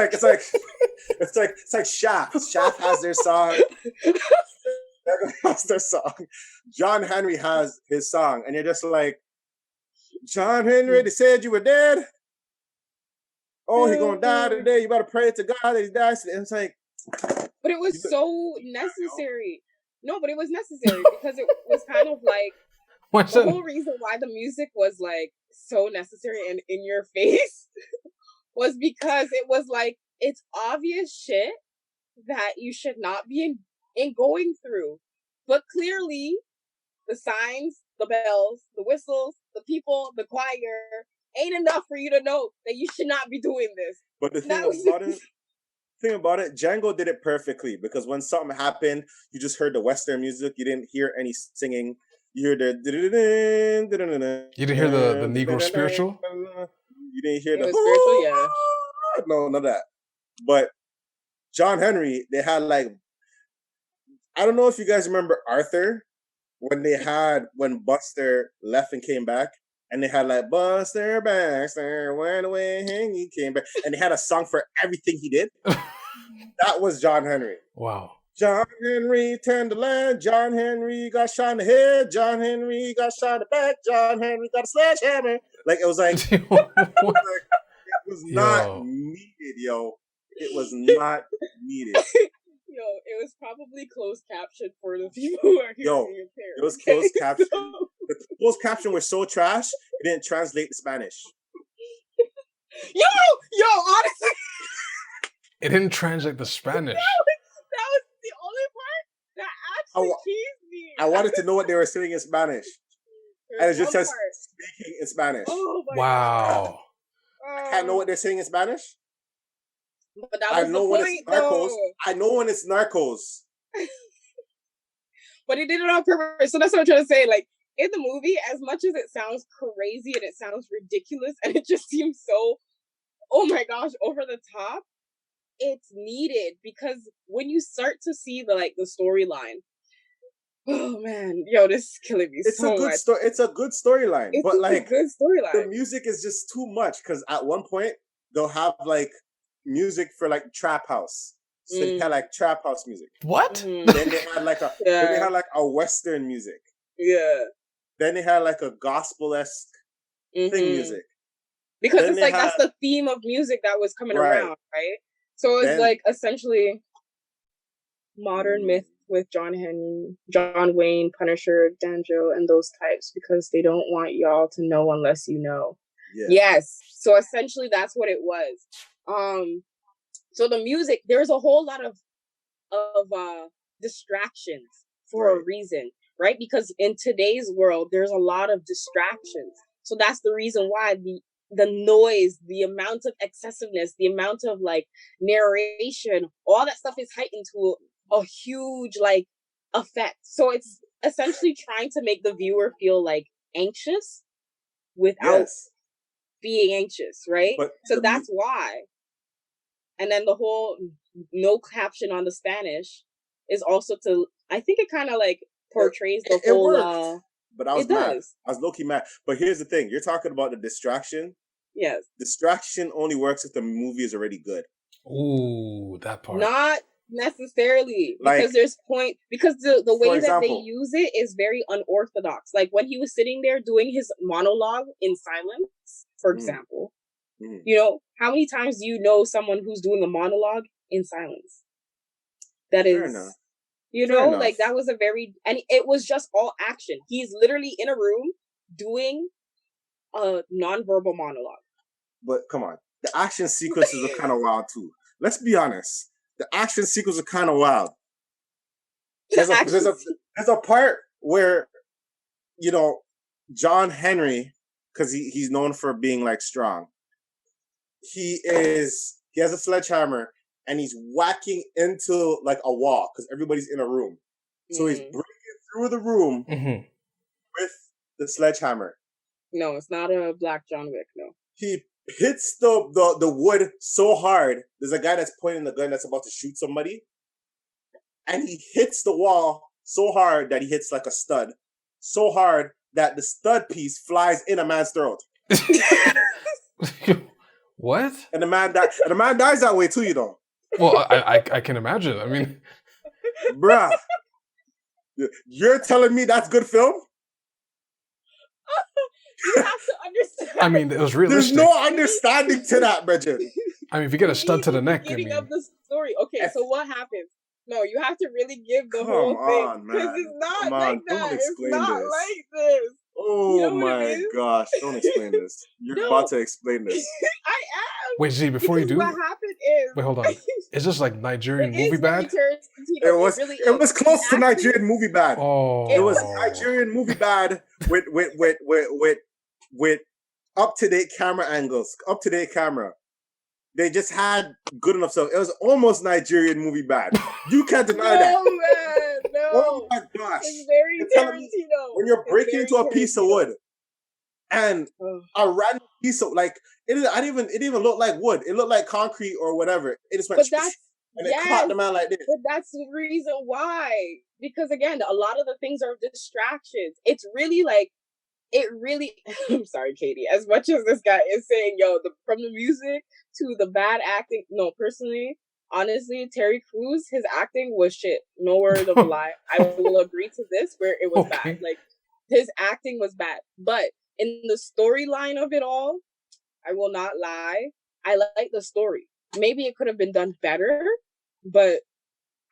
like Shaft. Shaft has their song. Has their song. John Henry has his song. And you're just like, John Henry, they said you were dead. Oh, he's gonna die today. You better pray to God that he dies. And it's like, but it was so necessary. No, but it was necessary because it was kind of like the whole reason why the music was like so necessary and in your face was because it was like it's obvious shit that you should not be in going through, but clearly the signs, the bells, the whistles, the people, the choir ain't enough for you to know that you should not be doing this. But the thing about it, Django did it perfectly because when something happened, you just heard the Western music. You didn't hear any singing. You heard the. You didn't hear the Negro spiritual. You didn't hear the spiritual, yeah. No, none of that. But John Henry, they had like, I don't know if you guys remember Arthur when Buster left and came back. And they had like Buster Baxter went away and he came back, and they had a song for everything he did. That was John Henry. Wow. John Henry turned the land. John Henry got shot in the head. John Henry got shot in the back. John Henry got a sledgehammer. Like it was like it was not needed, yo. It was not needed. Yo, it was probably closed caption for the people who are hearing it. It was closed caption. The closed caption was so trash, it didn't translate to Spanish. Yo, honestly. It didn't translate to Spanish. That was the only part that actually cheesed me. I wanted to know what they were saying in Spanish. And it just says speaking in Spanish. Oh my God. I can't know what they're saying in Spanish. But that was the point, though. I know when it's narcos. But he did it on purpose. So that's what I'm trying to say. Like, in the movie, as much as it sounds crazy and it sounds ridiculous and it just seems so, oh my gosh, over the top, it's needed because when you start to see the storyline, oh man, yo, this is killing me so much. It's a good storyline, but like a good storyline. The music is just too much because at one point they'll have like music for like trap house. So they had like trap house music. What? Then they had like a Western music. Yeah. Then they had like a gospel-esque thing music. Because then it's like that's the theme of music that was coming around, right? So it's like essentially modern myth with John Wayne, Punisher, Danjo, and those types because they don't want y'all to know unless you know. Yeah. Yes. So essentially that's what it was. So the music, there's a whole lot of distractions for a reason, right? Because in today's world, there's a lot of distractions. So that's the reason why the noise, the amount of excessiveness, the amount of like narration, all that stuff is heightened to a huge like effect. So it's essentially trying to make the viewer feel like anxious without being anxious, right? So that's why. And then the whole no caption on the Spanish is also I think it kind of like portrays the whole. Worked, but I was mad. I was low-key mad. But here's the thing: you're talking about the distraction. Yes. Distraction only works if the movie is already good. Ooh, that part. Not necessarily, because there's because the way that they use it is very unorthodox. Like when he was sitting there doing his monologue in silence, for example. You know, how many times do you know someone who's doing a monologue in silence? That is, you know, like that was and it was just all action. He's literally in a room doing a nonverbal monologue. But come on, the action sequences are kind of wild too. Let's be honest. The action sequences are kind of wild. There's a part where, you know, John Henry, because he's known for being like strong. He has a sledgehammer and he's whacking into like a wall because everybody's in a room. So he's breaking through the room with the sledgehammer. No, it's not a Black John Wick. No, he hits the wood so hard. There's a guy that's pointing the gun that's about to shoot somebody, and he hits the wall so hard that he hits like a stud, so hard that the stud piece flies in a man's throat. What? And the man dies that way too, you know. Well, I can imagine. I mean, bruh, you're telling me that's good film? You have to understand. I mean, it was realistic. There's no understanding to that, Bridget. I mean, if you get a stud to the neck, Beginning of the story. Okay, so what happens? No, you have to really give the whole thing because it's not like that. It's not like this. Oh, you know my gosh! Don't explain this. You're about to explain this. I am. Wait, Z, before you do, what happened is. Wait, hold on. Is this like Nigerian movie bad? It was. Really it was close to Nigerian movie bad. Oh, it was Nigerian movie bad with up to date camera angles, up to date camera. They just had good enough stuff. It was almost Nigerian movie bad. You can't deny that. No, man, no. Oh my gosh! It's very Tarantino. When you're breaking into a piece of wood, and a random piece of it didn't even look like wood. It looked like concrete or whatever. It just went and it caught the man like this. But that's the reason why. Because again, a lot of the things are distractions. It's really like. I'm sorry, Katie. As much as this guy is saying, from the music to the bad acting, no, personally, honestly, Terry Crews, his acting was shit. No word of a lie. I will agree to this where it was bad. Like, his acting was bad. But in the storyline of it all, I will not lie. I like the story. Maybe it could have been done better, but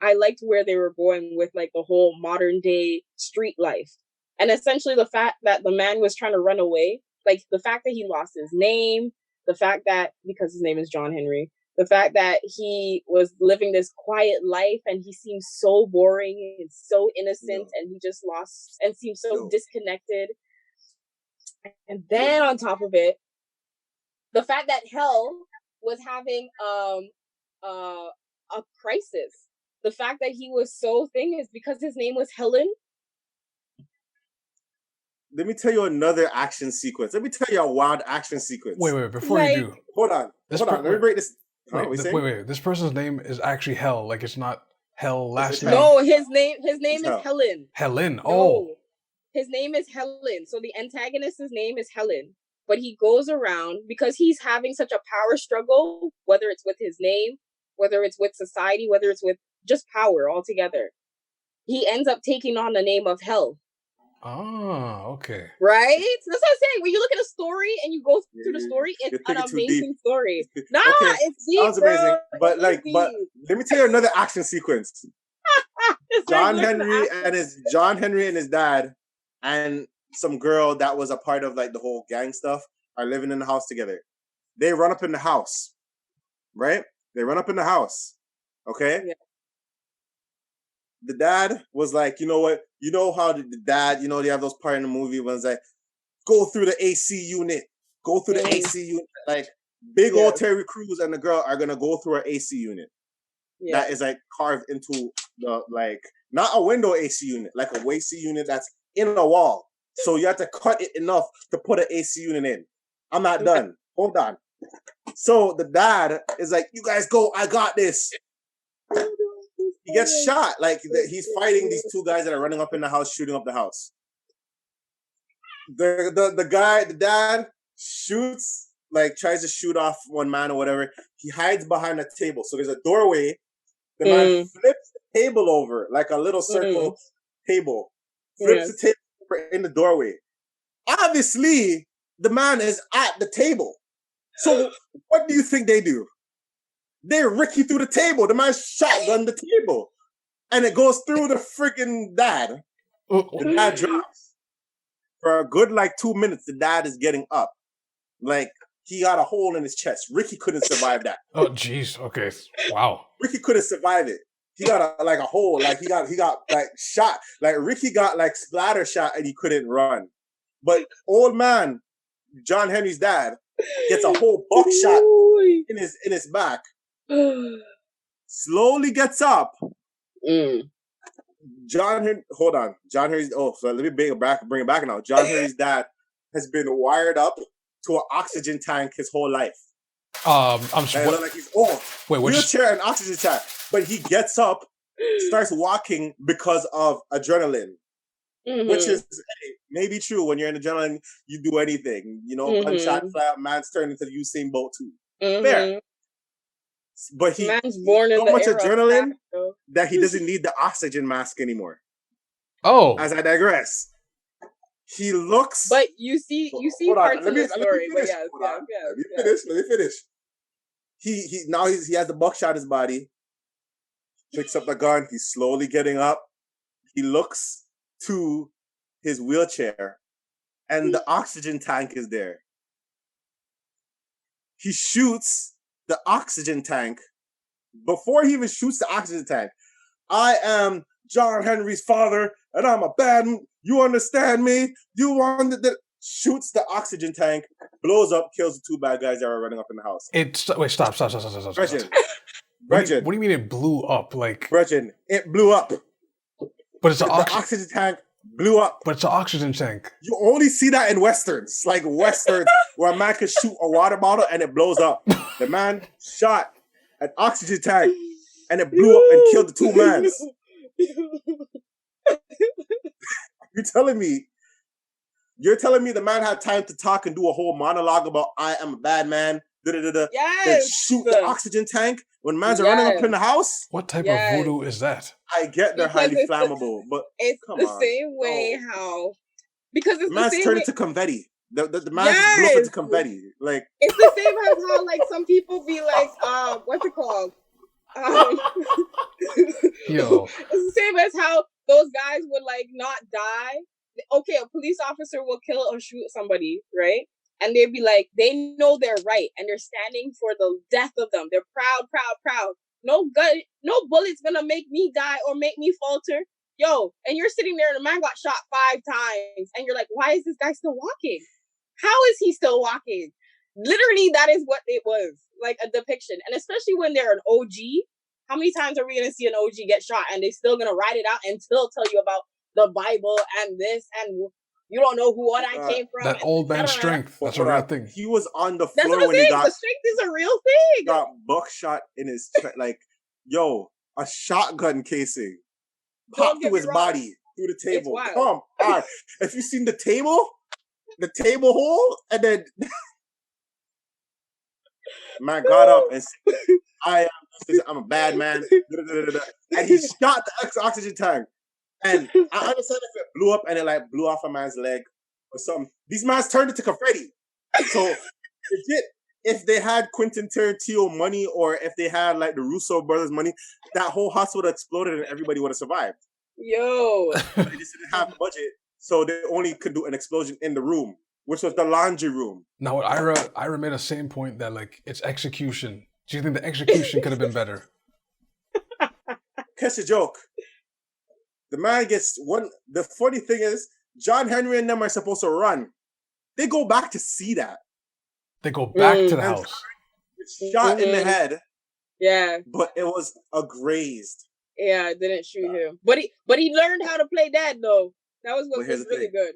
I liked where they were going with like the whole modern day street life. And essentially the fact that the man was trying to run away, like the fact that he lost his name, the fact that, because his name is John Henry, the fact that he was living this quiet life and he seemed so boring and so innocent and he just lost and seemed so disconnected. And then on top of it, the fact that Hell was having a crisis. The fact that he was so is because his name was Helen. Let me tell you another action sequence. Let me tell you a wild action sequence. Wait, before you do. Hold on. Let me break this. Wait. This person's name is actually Hell. Like, it's not Hell last name. No, his name is Helen. Helen. No, his name is Helen. So the antagonist's name is Helen. But he goes around because he's having such a power struggle, whether it's with his name, whether it's with society, whether it's with just power altogether. He ends up taking on the name of Hell. Oh, okay. Right? So that's what I'm saying. When you look at a story and you go through the story, it's an amazing story. Nah, it's deep. That was amazing. But let me tell you another action sequence. John Henry and his dad and some girl that was a part of like the whole gang stuff are living in the house together. They run up in the house. Right? They run up in the house. Okay? Yeah. The dad was like, you know what? You know how the dad, they have those part in the movie when it's like, go through the AC unit. Go through the AC unit. Like, big old Terry Crews and the girl are going to go through an AC unit. Yeah. That is, like, carved into the, like, not a window AC unit, like a AC unit that's in a wall. So you have to cut it enough to put an AC unit in. I'm not done. Hold on. So the dad is like, you guys go. I got this. He gets shot. Like, he's fighting these two guys that are running up in the house, shooting up the house. The dad shoots, like, tries to shoot off one man or whatever. He hides behind a table. So there's a doorway. The man flips the table over, like a little circle table. Flips the table over in the doorway. Obviously, the man is at the table. So what do you think they do? They Ricky through the table. The man shotgun the table. And it goes through the freaking dad. The dad drops. For a good, 2 minutes, the dad is getting up. Like, he got a hole in his chest. Ricky couldn't survive that. Oh, jeez. Okay. Wow. Ricky couldn't survive it. He got a hole. Like, he got shot. Like, Ricky got, splatter shot and he couldn't run. But old man, John Henry's dad, gets a whole buckshot in his back. Slowly gets up. John Henry, hold on. John Henry's, so let me bring it back now. John Henry's dad has been wired up to an oxygen tank his whole life. I'm sure. Like he's wheelchair and oxygen tank. But he gets up starts walking because of adrenaline. Which is maybe true. When you're in adrenaline, you do anything. Gunshot fly up, man's turned into the Usain Bolt too. Fair. But man's born in so the much era adrenaline of that he doesn't need the oxygen mask anymore. Oh. As I digress. He looks... But you see parts of the story. But yes. Let me finish. He now he has the buckshot in his body. Picks up the gun. He's slowly getting up. He looks to his wheelchair, and the oxygen tank is there. He shoots the oxygen tank. Before he even shoots the oxygen tank, I am John Henry's father, and I'm a bad... You understand me? You want the... Shoots the oxygen tank, blows up, kills the two bad guys that were running up in the house. Wait, stop. Brethren. What do you mean it blew up? Brethren, it blew up. But it's the oxygen tank blew up. But it's an oxygen tank. You only see that in westerns, where a man can shoot a water bottle and it blows up. The man shot an oxygen tank and it blew up and killed the two mans. You're telling me the man had time to talk and do a whole monologue about I am a bad man, yes. Then shoot the oxygen tank when mans are running up in the house? What type of voodoo is that? I get they're highly flammable, but it's the same way how... Because it's the man's turned into confetti. The man's blew up into confetti. It's the same as how some people be like, what's it called? Yo. It's the same as how those guys would not die. Okay, a police officer will kill or shoot somebody, right? And they'd be like, they know they're right, and they're standing for the death of them. They're proud. No bullet's gonna make me die or make me falter. Yo, and you're sitting there and the man got shot 5 times, and you're like, why is this guy still walking? How is he still walking? Literally, that is what it was, a depiction. And especially when they're an OG, how many times are we gonna see an OG get shot and they still gonna ride it out and still tell you about the Bible and this, and you don't know what I came from. That old man strength. That's a real thing. He was on the floor when he got... The strength is a real thing. Got buckshot in his chest. A shotgun casing popped through his body, through the table. Come on. If you seen the table hole, and then... Man got up and said, I'm a bad man. And he shot the oxygen tank. And I understand if it blew up and it blew off a man's leg or something. These mans turned into confetti. So legit, if they had Quentin Tarantino money or if they had the Russo brothers money, that whole house would have exploded and everybody would have survived. Yo. They just didn't have the budget, so they only could do an explosion in the room, which was the laundry room. Now, Ira made the same point that it's execution. Do you think the execution could have been better? Catch a joke. The man gets one. The funny thing is, John Henry and them are supposed to run. They go back to see that. They go back to the house. Shot in the head. Yeah. But it was a grazed. Yeah, it didn't shoot him. But he learned how to play dead though. That was what was really good.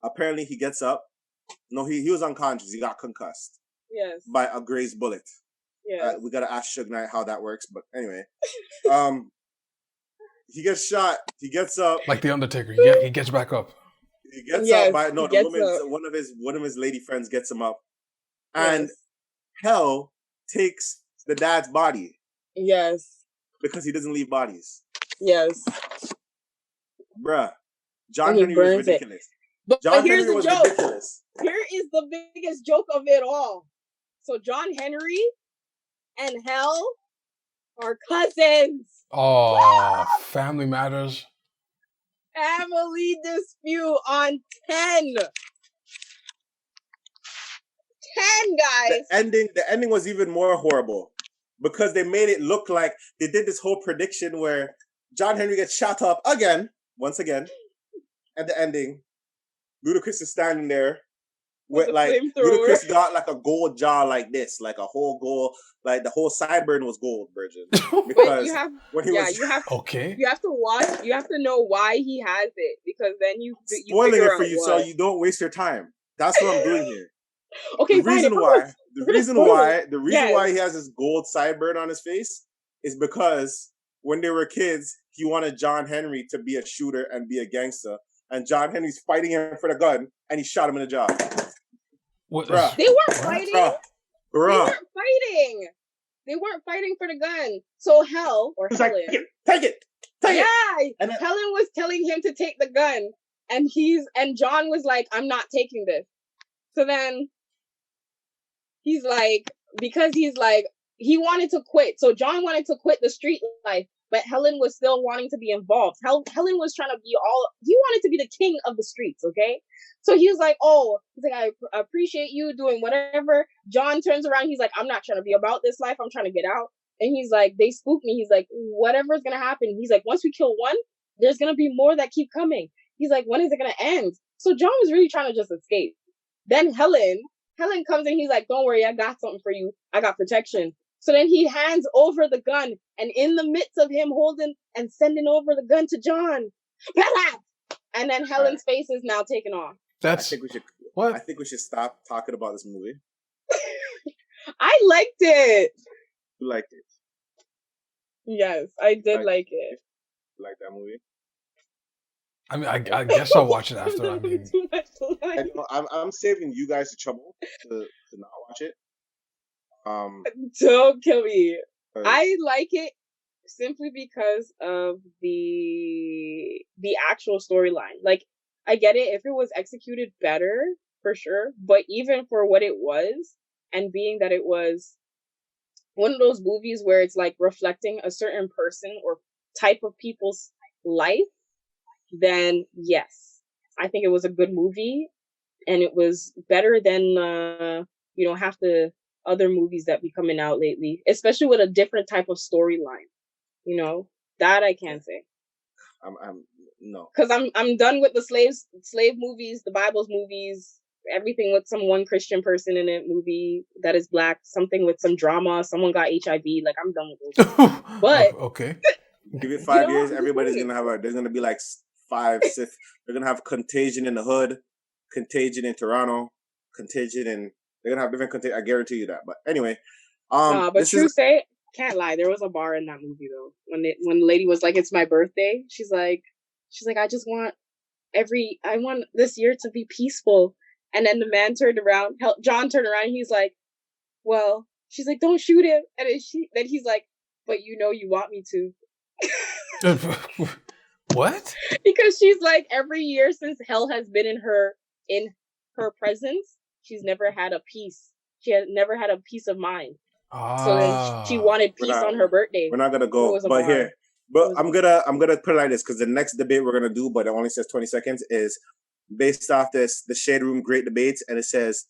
Apparently he gets up. No, he was unconscious. He got concussed. Yes. By a grazed bullet. Yeah. We gotta ask Suge Knight how that works, but anyway. He gets shot. He gets up. Like the Undertaker. He gets back up. He gets up by one of his lady friends gets him up. And Hell takes the dad's body. Yes. Because he doesn't leave bodies. Yes. Bruh. John Henry was ridiculous. But here's the joke. Ridiculous. Here is the biggest joke of it all. So John Henry and Hell are cousins. Oh, Family Matters. Family dispute on 10. 10, guys. The ending was even more horrible because they made it look like they did this whole prediction where John Henry gets shot up once again, at the ending. Ludacris is standing there with Ludacris got a gold jaw like this, a whole gold, the whole sideburn was gold, Virgin. Because you have to watch. You have to know why he has it because then you spoiling it for you so you don't waste your time. That's what I'm doing here. Okay, the reason why he has this gold sideburn on his face is because when they were kids, he wanted John Henry to be a shooter and be a gangster. And John Henry's fighting him for the gun, and he shot him in the jaw. What? Bruh. They weren't fighting. Bruh. They weren't fighting. They weren't fighting for the gun. So Helen, like, take it. And Helen was telling him to take the gun, and John was like, I'm not taking this. So then he's like, because he's like, he wanted to quit. So John wanted to quit the street life, but Helen was still wanting to be involved. Helen was trying to be he wanted to be the king of the streets, okay? So he was like, I appreciate you doing whatever. John turns around, he's like, I'm not trying to be about this life, I'm trying to get out. And he's like, they spooked me. He's like, whatever's gonna happen. He's like, once we kill one, there's gonna be more that keep coming. He's like, when is it gonna end? So John was really trying to just escape. Then Helen comes in, he's like, don't worry, I got something for you. I got protection. So then he hands over the gun, and in the midst of him holding and sending over the gun to John, and then Helen's face is now taken off. I think we should stop talking about this movie. I liked it. You liked it? Yes, I did like it. You like that movie? I mean, I guess I'll watch it after. I mean, I'm saving you guys the trouble to not watch it. Don't kill me. I like it simply because of the actual storyline. Like, I get it if it was executed better, for sure. But even for what it was, and being that it was one of those movies where it's like reflecting a certain person or type of people's life, then yes, I think it was a good movie, and it was better than half the other movies that be coming out lately, especially with a different type of storyline. That I can't say. I'm no, because I'm done with the slave movies, the Bible's movies, everything with some one Christian person in it, movie that is black, something with some drama, someone got HIV. Like, I'm done with those. But okay, give it 5 years, everybody's gonna have there's gonna be like 5, 6. They're gonna have Contagion in the Hood, Contagion in Toronto, Contagion in. They're gonna have different Contagion. I guarantee you that. But anyway, but say, can't lie. There was a bar in that movie though. When the lady was like, "It's my birthday," she's like, "I just want I want this year to be peaceful." And then the man turned around, John turned around, and he's like, "Well," she's like, "Don't shoot him." And then he's like, "But you want me to." What? Because she's like, every year since hell has been in her presence, she's never had a peace. She had never had a peace of mind. So then she wanted peace on her birthday. We're not gonna go, but here. But I'm gonna put it like this, because the next debate we're gonna do, but it only says 20 seconds, is based off the Shade Room Great Debates, and it says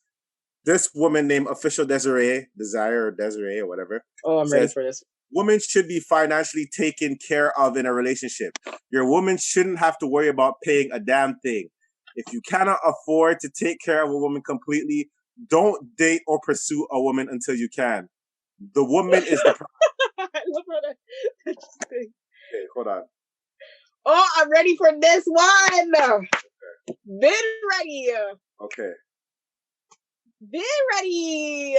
this woman named Official Desiree or whatever. Oh, I'm ready for this. Women should be financially taken care of in a relationship. Your woman shouldn't have to worry about paying a damn thing. If you cannot afford to take care of a woman completely, don't date or pursue a woman until you can. The woman is the I love how that's Okay, hold on. Oh, I'm ready for this one. Okay. Been ready. Okay. Been ready.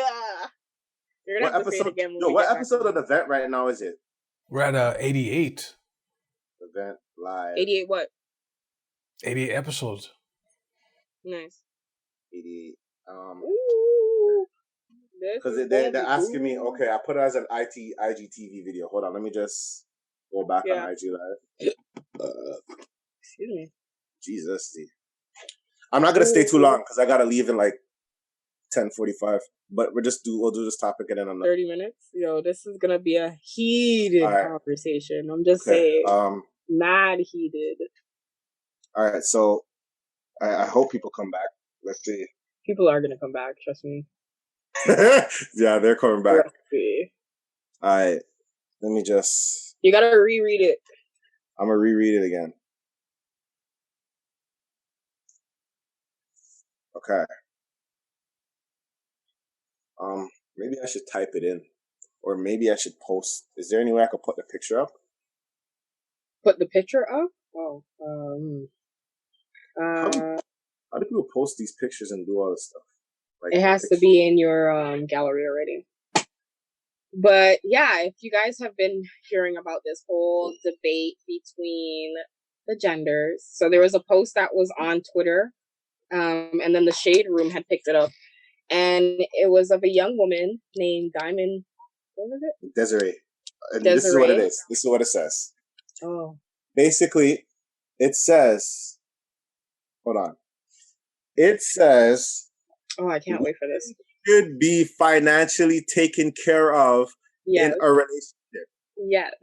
You're gonna have to say it again. What episode of the Vent right now is it? We're at 88. The Vent live. 88 what? 88 episodes. Nice. 88. Ooh. Because they're asking me. Okay, I put it as an IGTV video. Hold on, let me just go back on IG Live. Excuse me. Jesus, I'm not gonna stay too long because I gotta leave in like 10:45. But we'll do this topic and then I'm 30 minutes. Yo, this is gonna be a heated conversation. I'm just saying, mad heated. All right, so I hope people come back. Let's see. People are gonna come back. Trust me. Yeah, they're coming back. Let's see. All right, let me just. You gotta reread it. I'm gonna reread it again. Okay. Maybe I should type it in, or maybe I should post. Is there any way I could put the picture up? Put the picture up? Oh, how do people post these pictures and do all this stuff? Like, it has to be in your gallery already. But yeah, if you guys have been hearing about this whole debate between the genders, so there was a post that was on Twitter, and then the Shade Room had picked it up, and it was of a young woman named Diamond. What was it? Desiree. And Desiree. this is what it is. This is what it says. Oh. Basically, it says, hold on. It says, oh, I can't wait for this. Should be financially taken care of in a relationship. Yes.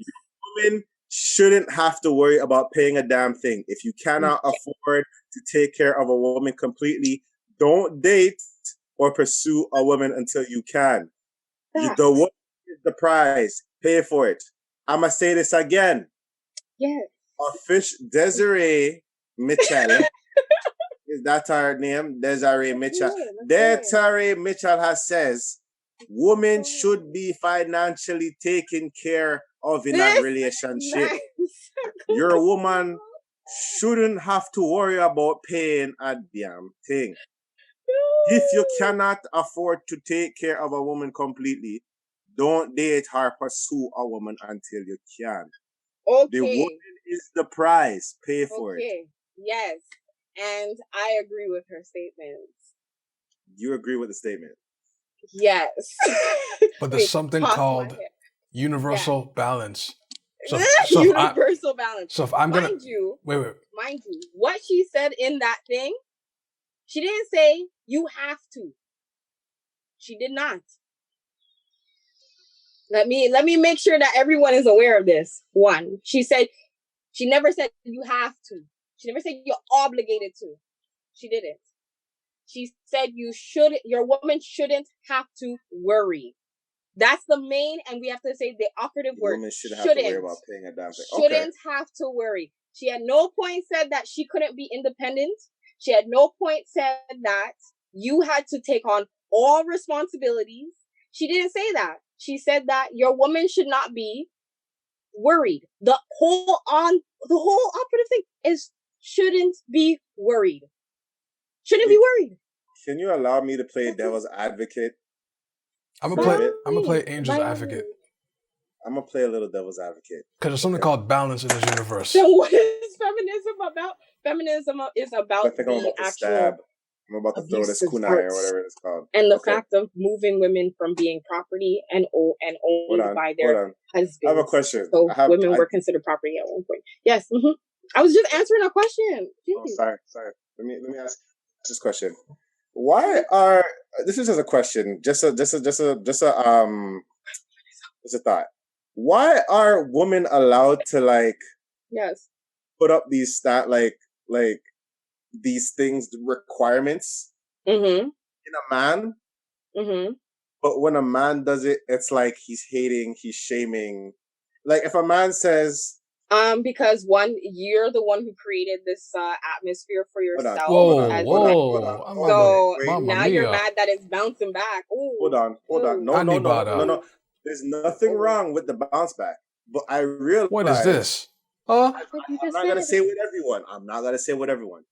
Women shouldn't have to worry about paying a damn thing. If you cannot afford to take care of a woman completely, don't date or pursue a woman until you can. The woman is the prize. Pay for it. I'm going to say this again. Yes. Desiree Mitchell. Is that her name? Desiree Mitchell. Desiree Mitchell has says, women should be financially taken care of in a relationship. Your woman shouldn't have to worry about paying a damn thing. If you cannot afford to take care of a woman completely, don't date or pursue a woman until you can. Okay. The woman is the prize. Pay for it. Yes. And I agree with her statements. You agree with the statement? Yes. But there's something called universal balance. So universal balance. So if I'm gonna mind you, mind you, what she said in that thing, she didn't say you have to. She did not. Let me make sure that everyone is aware of this. One, she never said you have to. She never said you're obligated to. She didn't. She said your woman shouldn't have to worry. That's the main, and we have to say the operative word. Women shouldn't have to worry about paying a damn thing. Shouldn't have to worry. She had no point said that she couldn't be independent. She had no point said that you had to take on all responsibilities. She didn't say that. She said that your woman should not be worried. The whole operative thing is shouldn't be worried. Shouldn't be worried. Can you allow me to play devil's advocate? I'm gonna play angel's advocate. I'm gonna play a little devil's advocate. Because there's something called balance in this universe. So what is feminism about? Feminism is about I think I'm about to stab. I'm about to throw this kunai or whatever it's called. And the fact of moving women from being property and owned by their husbands. I have a question. So women were considered property at one point. Yes. Mm-hmm. I was just answering a question. Oh, sorry. Let me ask this question. Why are this is just a question, just a thought. Why are women allowed to put up these these things, requirements in a man? Mm-hmm. But when a man does it, it's like he's hating, he's shaming. Like if a man says, because one, you're the one who created this atmosphere for yourself. Hold on. So now you're mad that it's bouncing back. Ooh. Hold on. No. There's nothing wrong with the bounce back, but I realize what is this? I'm not gonna say with everyone.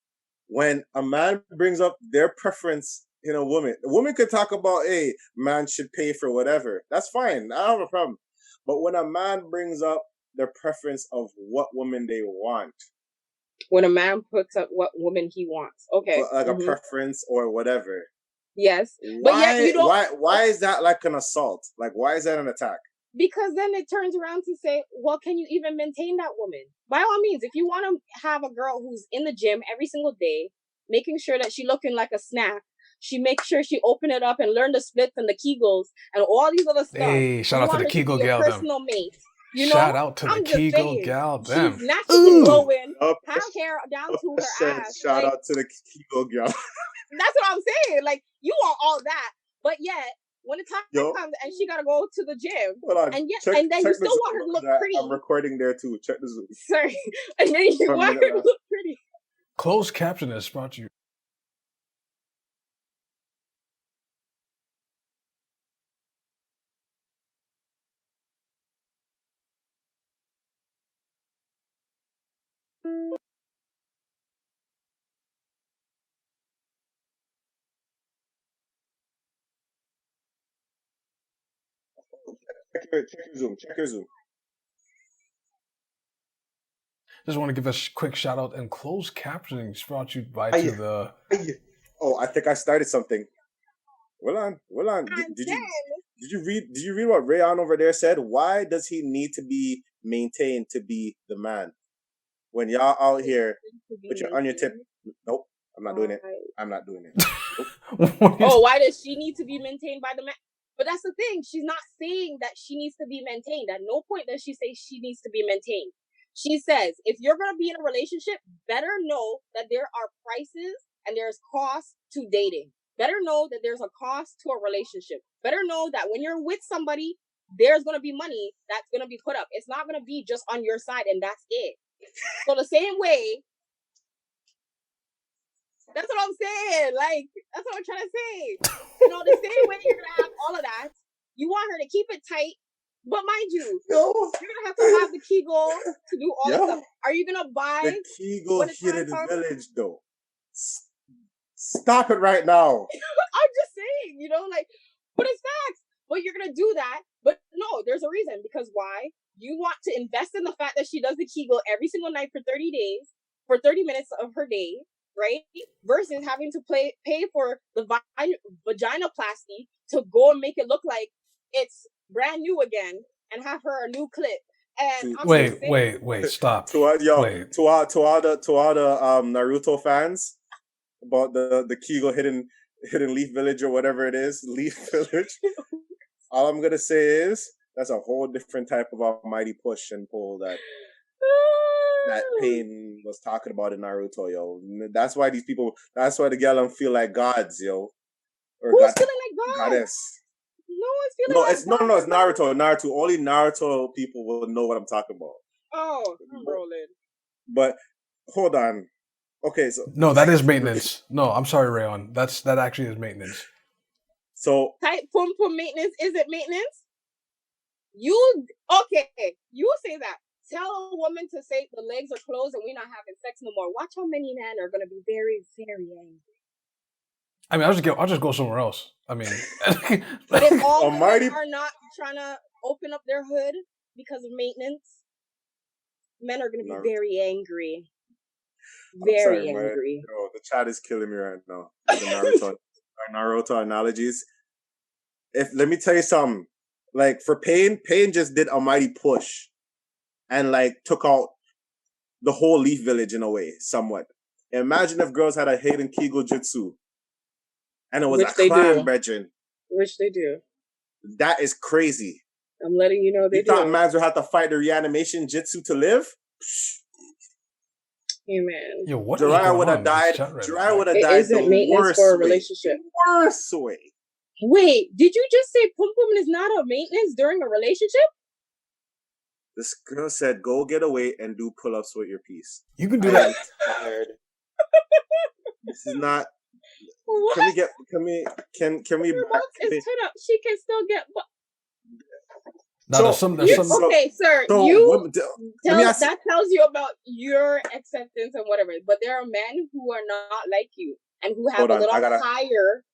When a man brings up their preference in a woman could talk about, hey, man should pay for whatever. That's fine. I don't have a problem. But when a man brings up their preference of what woman they want. When a man puts up what woman he wants. Okay. Like a preference or whatever. Yes. But yet you don't. Why is that like an assault? Like, why is that an attack? Because then it turns around to say, well, can you even maintain that woman? By all means, if you want to have a girl who's in the gym every single day, making sure that she looking like a snack, she makes sure she open it up and learn the splits and the Kegels and all these other stuff. Hey, shout out to the Kegel gal, them. Personal mate. Shout out to the Kegel gal, them. She's naturally glowing, have hair down to her ass. Shout out to the Kegel gal. That's what I'm saying. Like, you want all that, but yet when the time comes and she gotta go to the gym, and then you still want her to look pretty. I'm recording there too. Check the Zoom. Sorry, and then you want her to look pretty. Closed caption is brought to you. Check your Zoom. Just want to give a quick shout out and closed captioning brought you by to the. Oh, I think I started something. Hold on. Did you read what Rayon over there said? Why does he need to be maintained to be the man? When y'all out here, put your on your tip. Nope, I'm not doing it. I'm not doing it. Nope. Oh, why does she need to be maintained by the man? But that's the thing. She's not saying that she needs to be maintained. At no point does she say she needs to be maintained. She says, if you're going to be in a relationship, better know that there are prices and there's costs to dating. Better know that there's a cost to a relationship. Better know that when you're with somebody, there's going to be money that's going to be put up. It's not going to be just on your side and that's it. So the same way, that's what I'm saying. Like, that's what I'm trying to say. You know, the same way you're going to have all of that, you want her to keep it tight. But mind you, you're going to have to have the Kegel to do all the stuff. Are you going to buy the Kegel hidden village, though? Stop it right now. I'm just saying, you know, like, but it's facts. But you're going to do that. But no, there's a reason. Because why? You want to invest in the fact that she does the Kegel every single night for 30 days, for 30 minutes of her day, right? Versus having to pay for the vaginoplasty to go and make it look like it's brand new again and have her a new clip. And wait, stop. To all the Naruto fans about the Kegel hidden Leaf Village or whatever it is, Leaf Village. All I'm gonna say is that's a whole different type of almighty push and pull that Pain was talking about in Naruto, yo. That's why the girl feel like gods, yo. Or who's feeling like gods? Goddess. No one's feeling like gods. It's Naruto. Naruto. Only Naruto people will know what I'm talking about. Oh, I'm rolling. But hold on. Okay, so no, that is maintenance. No, I'm sorry, Rayon. That actually is maintenance. So tight pum pum maintenance isn't maintenance. You say that. Tell a woman to say the legs are closed and we're not having sex no more. Watch how many men are gonna be very, very angry. I mean, I'll just go somewhere else. I mean, but if all men are not trying to open up their hood because of maintenance, men are gonna be very angry. Very angry. Bro, the chat is killing me right now. The Naruto analogies. Let me tell you something. Like for Pain just did a mighty push and like took out the whole Leaf Village in a way, somewhat. Imagine if girls had a hidden Kegel Jutsu and it was a clan brethren. Which they do. That is crazy. I'm letting you know they do. You thought mans would have to fight the reanimation Jutsu to live? Hey man. Yo, what Jiraiya would have died. Jiraiya would have died the worst for a relationship. Worst way. Wait, did you just say pum pum is not a maintenance during a relationship? This girl said, "Go get away and do pull-ups with your piece." You can do that. Tired. This is not. What? Can we get? Can we? It's turn up. She can still get. No, there's some. Okay, sir. That tells you about your acceptance and whatever. But there are men who are not like you and who have a little higher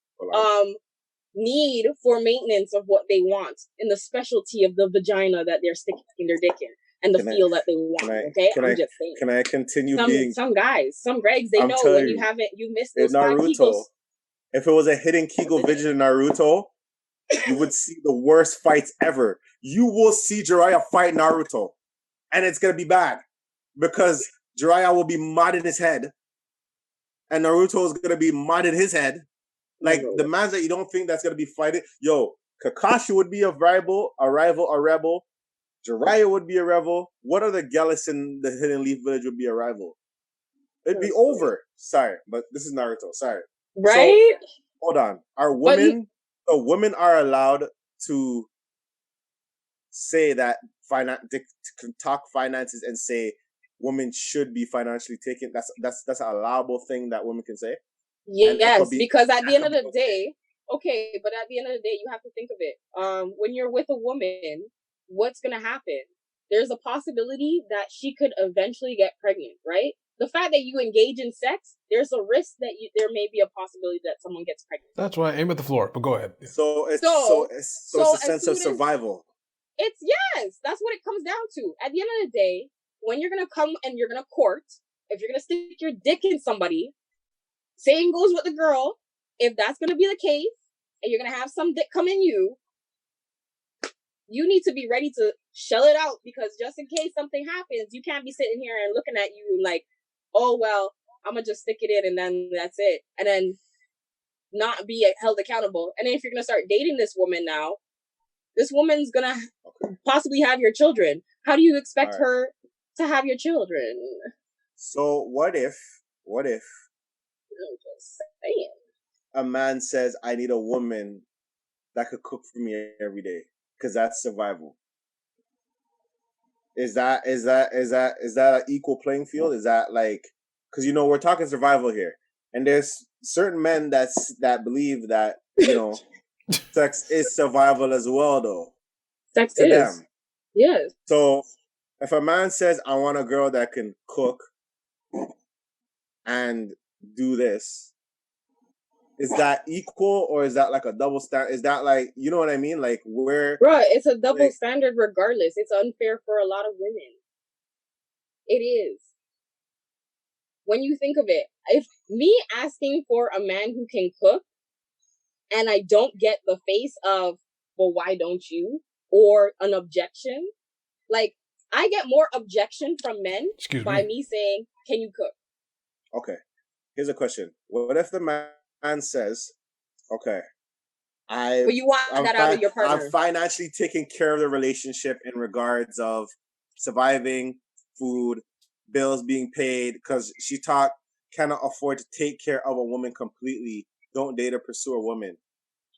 need for maintenance of what they want in the specialty of the vagina that they're sticking their dick in and the feel that they want. I'm just saying. Can I continue some guys, some Gregs, they know when you missed those Naruto. If it was a hidden Kegel Vision in Naruto, you would see the worst fights ever. You will see Jiraiya fight Naruto, and it's gonna be bad because Jiraiya will be mad in his head, and Naruto is gonna be mad in his head. Like the mans that you don't think that's gonna be fighting. Yo, Kakashi would be a rebel. Jiraiya would be a rebel. What other Gallus in the Hidden Leaf Village would be a rival? It'd be over. Sorry, but this is Naruto. Sorry. Right? So, hold on. Women are allowed to say that talk finances and say women should be financially taken. That's an allowable thing that women can say. Yes, because at the end of the day, but at the end of the day, you have to think of it. When you're with a woman, what's gonna happen? There's a possibility that she could eventually get pregnant, right? The fact that you engage in sex, there's a risk that there may be a possibility that someone gets pregnant. That's why I aim at the floor, but go ahead. So it's a sense of survival. It's yes. That's what it comes down to. At the end of the day, when you're gonna come and you're gonna court, if you're gonna stick your dick in somebody, same goes with the girl. If that's gonna be the case, and you're gonna have some dick come in you, you need to be ready to shell it out, because just in case something happens, you can't be sitting here and looking at you like, oh well, I'm gonna just stick it in and then that's it, and then not be held accountable. And then if you're gonna start dating this woman now, this woman's gonna possibly have your children. How do you expect her to have your children? So what if I'm just saying, a man says, I need a woman that could cook for me every day, because that's survival? Is that an equal playing field? Is that like, because we're talking survival here, and there's certain men that believe that sex is survival as well, though. Sex is them. Yes. So if a man says, I want a girl that can cook and do this, is that equal, or is that like a double standard? Is that like, you know what I mean? Like, where... Right, it's a double standard regardless. It's unfair for a lot of women. It is. When you think of it, if me asking for a man who can cook and I don't get the face of, well, why don't you? Or an objection, like, I get more objection from men by me saying, can you cook? Okay, here's a question. What if the man says, okay, but you want that out of your partner. I'm financially taking care of the relationship in regards of surviving, food, bills being paid, because she cannot afford to take care of a woman completely. Don't date or pursue a woman.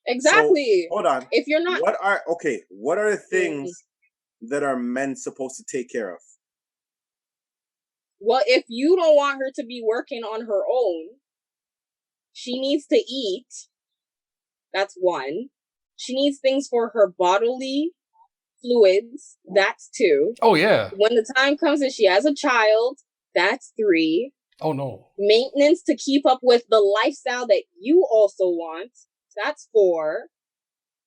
Exactly. So, hold on. If you're not... What are the things that are men supposed to take care of? Well, if you don't want her to be working on her own, she needs to eat. That's one. She needs things for her bodily fluids. That's two. Oh, yeah. When the time comes and she has a child, that's three. Oh, no. Maintenance to keep up with the lifestyle that you also want. That's four.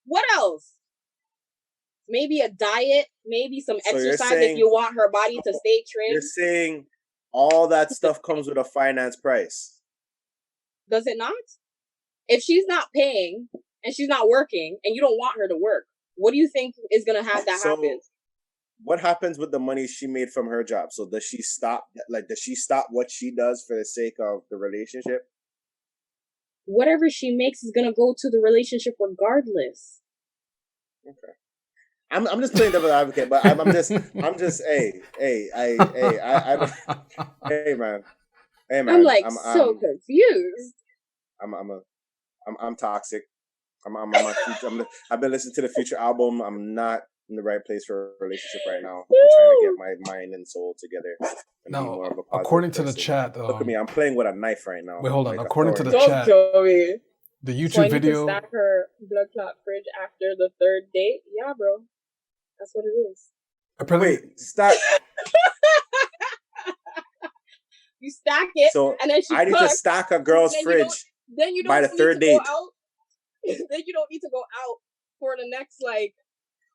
What else? Maybe a diet, maybe some exercise if you want her body to stay trim. You're saying all that stuff comes with a finance price. Does it not? If she's not paying and she's not working and you don't want her to work, what do you think is going to have that happen? What happens with the money she made from her job? So does she stop what she does for the sake of the relationship? Whatever she makes is going to go to the relationship regardless. Okay. I'm just playing devil's advocate, but I'm just hey man. I'm like so confused. I'm toxic. I've been listening to the Future album. I'm not in the right place for a relationship right now. I'm trying to get my mind and soul together. No, according to the chat, look at me. I'm playing with a knife right now. Wait, hold on. According to the chat, the YouTube video. To stack her blood clot fridge after the third date. Yeah, bro. That's what it is. Wait, stack. You stack it, so and then I need to stack a girl's fridge. Then you don't by the third date. Then you don't need to go out for the next like.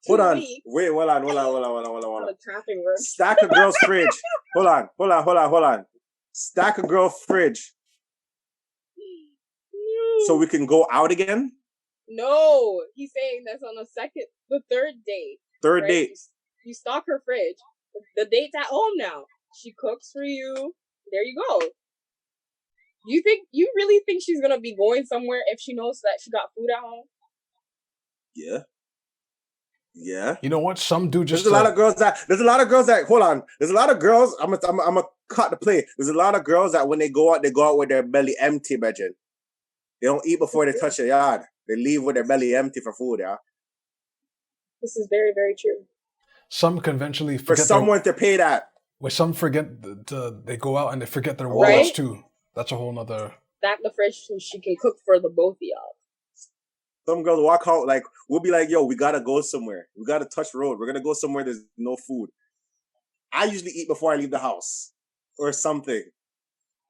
Hold on. Weeks. Wait, hold on. Trapping work. Stack a girl's fridge. Hold on. Stack a girl's fridge. So we can go out again? No, he's saying that's on the third date. Third date. You stock her fridge. The date's at home now. She cooks for you. There you go. You really think she's gonna be going somewhere if she knows that she got food at home? Yeah. You know what? Some do just. There's a lot of girls that. Hold on. There's a lot of girls. I'm a cut the play. There's a lot of girls that when they go out with their belly empty, Bridget. They don't eat before they touch the yard. They leave with their belly empty for food, yeah. This is very, very true. Some conventionally forget for someone to pay that. Where some forget they go out and they forget their wallets too. That's a whole nother. Stack the fridge so she can cook for the both of y'all. Some girls walk out like, we'll be like, yo, we gotta go somewhere. We gotta touch the road. We're gonna go somewhere there's no food. I usually eat before I leave the house or something.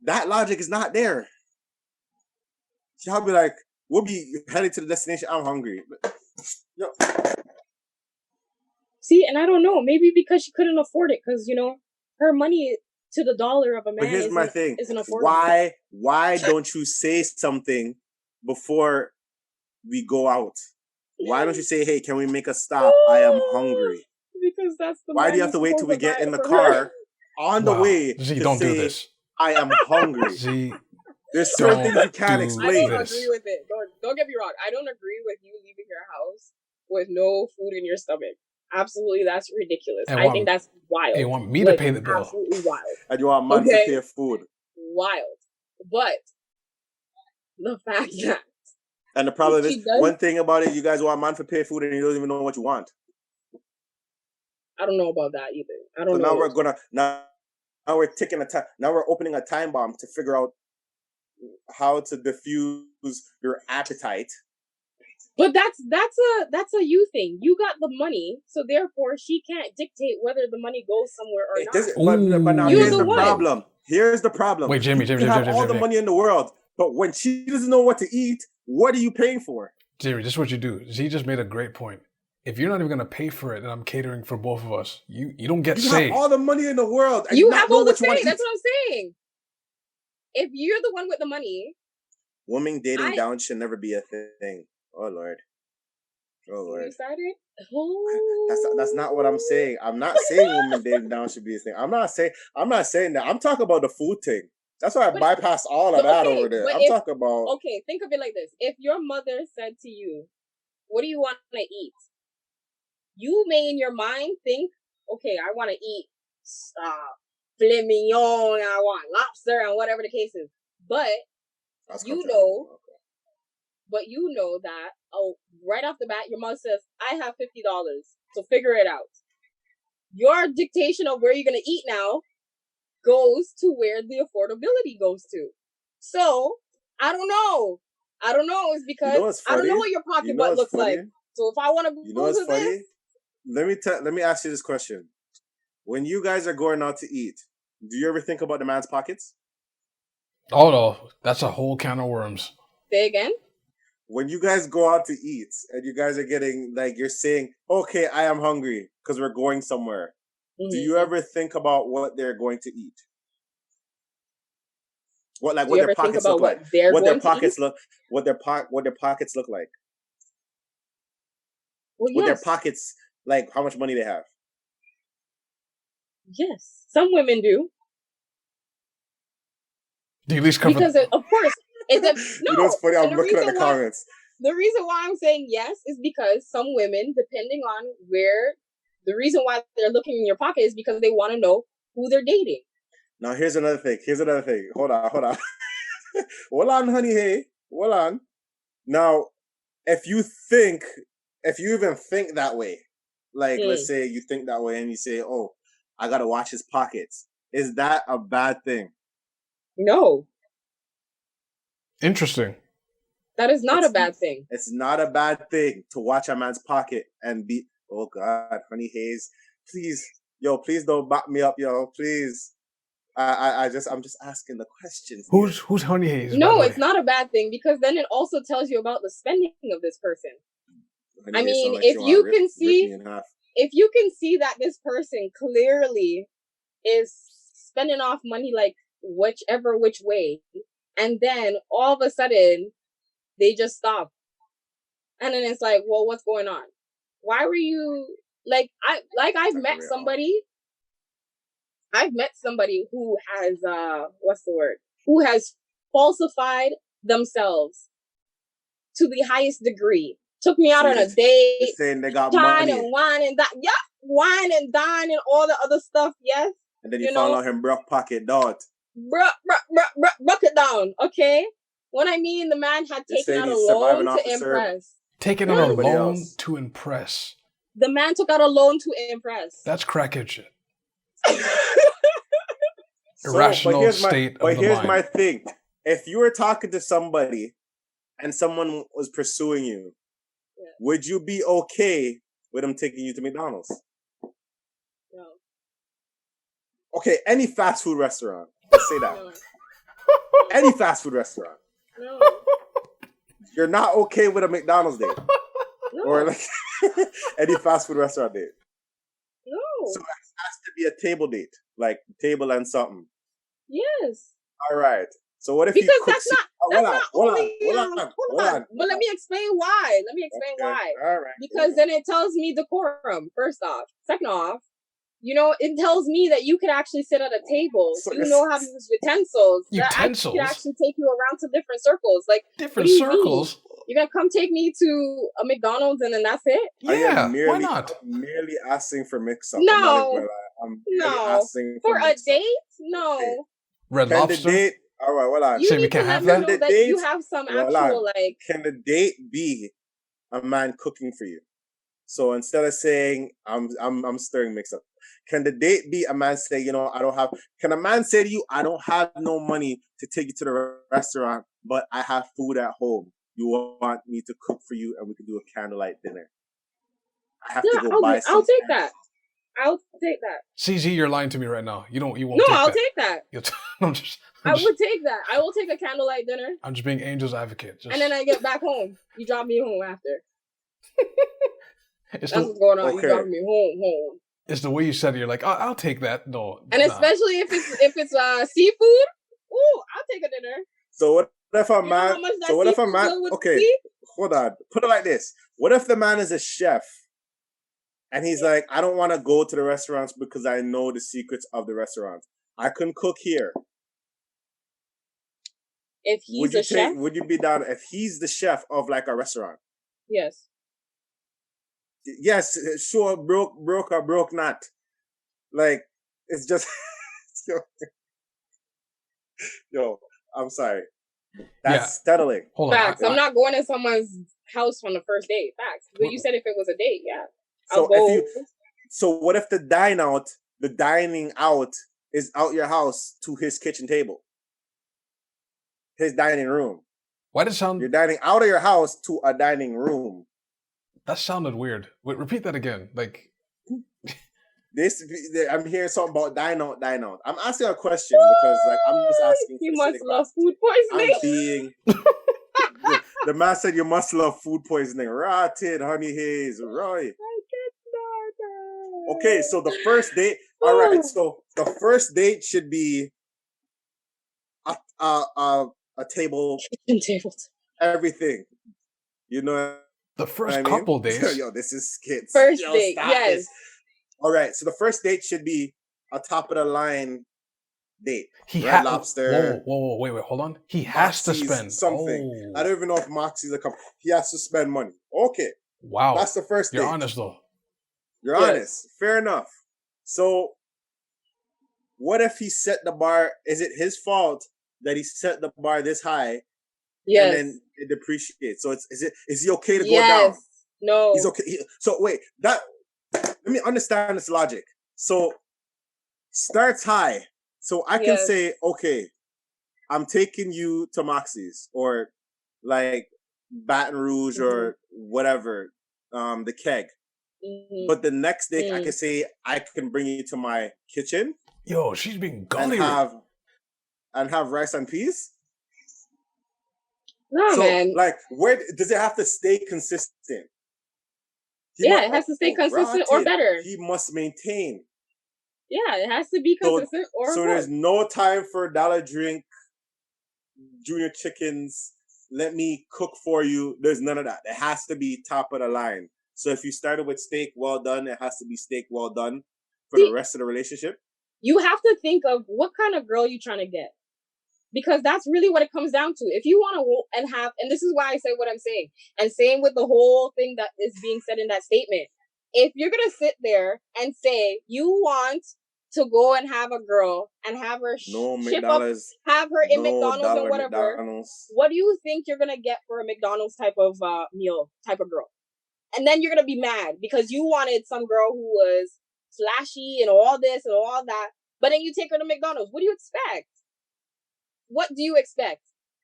That logic is not there. She'll be like, we'll be heading to the destination. I'm hungry. Yo. See, and I don't know. Maybe because she couldn't afford it, because her money to the dollar of a man. But here's my thing: isn't affordable. Why don't you say something before we go out? Why don't you say, "Hey, can we make a stop? I am hungry." Because that's the. Why do you have to wait till we get in the car on the way Z, to don't say, do this. "I am hungry"? Z, there's certain things you can't explain. I don't agree with it. Don't get me wrong. I don't agree with you leaving your house with no food in your stomach. Absolutely, that's ridiculous. I think that's wild. You want me to pay the bill? Absolutely wild. And you want man to pay food? Wild. But the fact that. And the problem is, one thing about it, you guys want man to pay food and you don't even know what you want. I don't know about that either. I don't know. So now we're taking a time. Now we're opening a time bomb to figure out how to diffuse your appetite. But that's a you thing. You got the money, so therefore she can't dictate whether the money goes somewhere or not. But now here's the problem. Here's the problem. Wait, Jimmy, you have all the money in the world, but when she doesn't know what to eat, what are you paying for? Jimmy, this is what you do. Z just made a great point. If you're not even gonna pay for it, and I'm catering for both of us, you don't get say. You have all the money in the world. You have all the say. That's what I'm saying. If you're the one with the money, women dating down should never be a thing. Oh Lord. You started? Oh. That's not what I'm saying. I'm not saying women dating down should be a thing. I'm not saying that. I'm talking about the food thing. That's why I bypassed all of that over there. I'm talking about. Okay, think of it like this. If your mother said to you, "What do you want to eat?" You may in your mind think, "Okay, I want to eat filet mignon, and I want lobster, and whatever the case is." But you know that right off the bat, your mom says, "I have $50, so figure it out." Your dictation of where you're gonna eat now goes to where the affordability goes to. So I don't know. It's because I don't know what your pocketbook looks like. So if I want to go to this, let me ask you this question: when you guys are going out to eat, do you ever think about the man's pockets? Oh no, that's a whole can of worms. Say again. When you guys go out to eat and you guys are getting, like, you're saying, "Okay, I am hungry because we're going somewhere." Mm-hmm. Do you ever think about what they're going to eat? What their pockets look like? What their pockets look like? Well, what their pockets, like, how much money they have? Yes, some women do. Do you at least cover? Because of course. No, you know what's funny? I'm looking at the comments. The reason why I'm saying yes is because some women, depending on the reason why they're looking in your pocket is because they want to know who they're dating. Now, here's another thing. Hold on. Hold on, honey. Hey, hold on. Now, if you even think that way, like, let's say you think that way and you say, "Oh, I got to watch his pockets." Is that a bad thing? No. Interesting. That is not a bad thing. It's not a bad thing to watch a man's pocket and be, "Oh God, honey Hayes, please don't back me up, yo, please." I'm just asking the questions. Who's Honey Hayes? No, it's not a bad thing because then it also tells you about the spending of this person. I mean, if you can see that this person clearly is spending off money like which way, and then all of a sudden they just stop, and then it's like, well, what's going on? Why were you I've met somebody. I've met somebody who has who has falsified themselves to the highest degree. Took me out on a date, saying they got money and wine and wine and dine and all the other stuff. Yes, and then you found out him broke pocket dot. Broke it down. Okay, when I mean the man had taken out a loan to impress. Taking out a loan to impress. The man took out a loan to impress. That's crackhead shit. Irrational state of the mind. But here's my thing. If you were talking to somebody and someone was pursuing you, would you be okay with them taking you to McDonald's? No. Okay, any fast food restaurant. Let's say that. No. Any fast food restaurant. No. You're not okay with a McDonald's date. No. Or like any fast food restaurant date. So it has to be a table date, like table and something. Yes. All right. So what if because you cook? Hold on. But let me on. explain why. Why. All right. Because then it tells me decorum. First off. Second off, it tells me that you could actually sit at a table. So you know how to use utensils. Utensils? That I could actually take you around to different circles. Like, different circles? Mean? You're going to come take me to a McDonald's and then that's it? Yeah, why not? I'm merely asking for mix-up. No. Asking for a date? No. Okay. Red Lobster? The date, all right, well, on. You need to let me know that you have some actual, like... Can the date be a man cooking for you? So instead of saying, I'm stirring mix-up, can the date be a man say, can a man say to you, I don't have no money to take you to the restaurant, but I have food at home. You want me to cook for you and we can do a candlelight dinner. I have to go buy some. I'll take that. I'll take that. CZ, you're lying to me right now. You won't. No, I'll take that. I would take that. I will take a candlelight dinner. I'm just being Angel's advocate. And then I get back home. You drop me home after. That's what's going on. Okay. You drop me home. It's the way you said it. You're like, I'll take that. No. And especially if it's seafood. Ooh, I'll take a dinner. So what if a man? So what if a man? Okay, hold on. Put it like this. What if the man is a chef? And he's like, I don't want to go to the restaurants because I know the secrets of the restaurants. I can cook here. If he's a chef? Would you be down if he's the chef of like a restaurant? Yes. Yes, sure, broke or broke not. Like, it's just... Yo, I'm sorry. That's settling. Facts. I'm not going to someone's house on the first date. Facts. But you said if it was a date, yeah. So what if the dining out is out your house to his kitchen table? His dining room. Why does it sound... You're dining out of your house to a dining room. That sounded weird. Wait, repeat that again. Like... I'm hearing something about dine out. I'm asking a question because I'm just asking. You must love food poisoning. The man said you must love food poisoning. Rotted, honey haze, Roy. Okay, so the first date. All right, so the first date should be a table, kitchen tables, everything. The first couple days. Yo, this is kids. First date, yes. This. All right, so the first date should be a top of the line date. Red Lobster. Whoa, wait, hold on. He has to spend something. I don't even know if Moxie's a company. He has to spend money. Okay. Wow. That's the first date. You're honest though. You're honest. Fair enough. So what if he set the bar? Is it his fault that he set the bar this high? Yes. And then it depreciates. So is he okay to go down? No. He's okay. So wait, let me understand this logic. So starts high. So I can say, okay, I'm taking you to Moxie's or like Baton Rouge or whatever, the Keg. Mm-hmm. But the next day I can say I can bring you to my kitchen. Yo, she's being gully. And have rice and peas. No, man. Like, where does it have to stay consistent? It has to stay consistent or better. He must maintain. Yeah, it has to be consistent or better. So there's no time for dollar drink, junior chickens. Let me cook for you. There's none of that. It has to be top of the line. So if you started with steak well done, it has to be steak well done for the rest of the relationship. You have to think of what kind of girl you're trying to get. Because that's really what it comes down to. If you want to and this is why I say what I'm saying, and same with the whole thing that is being said in that statement. If you're going to sit there and say you want to go and have a girl and have her have her in McDonald's or whatever, what do you think you're going to get for a McDonald's type of meal, type of girl? And then you're going to be mad because you wanted some girl who was flashy and all this and all that. But then you take her to McDonald's. What do you expect? What do you expect?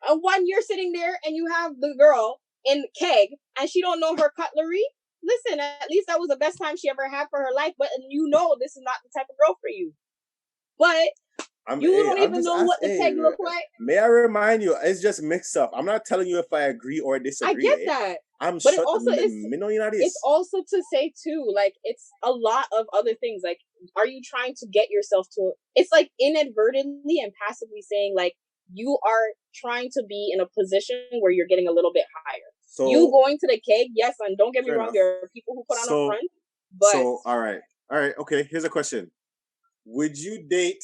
And when you're sitting there and you have the girl in Keg and she don't know her cutlery, listen, at least that was the best time she ever had for her life. But this is not the type of girl for you. But You don't even know what the keg look like. May I remind you, it's just mixed up. I'm not telling you if I agree or disagree. I get that. But it also it's also to say too, like it's a lot of other things. Like, are you trying to get yourself to? It's like inadvertently and passively saying like you are trying to be in a position where you're getting a little bit higher. So you going to the keg, yes, and don't get me wrong, there are people who put on a front. But all right, okay. Here's a question: would you date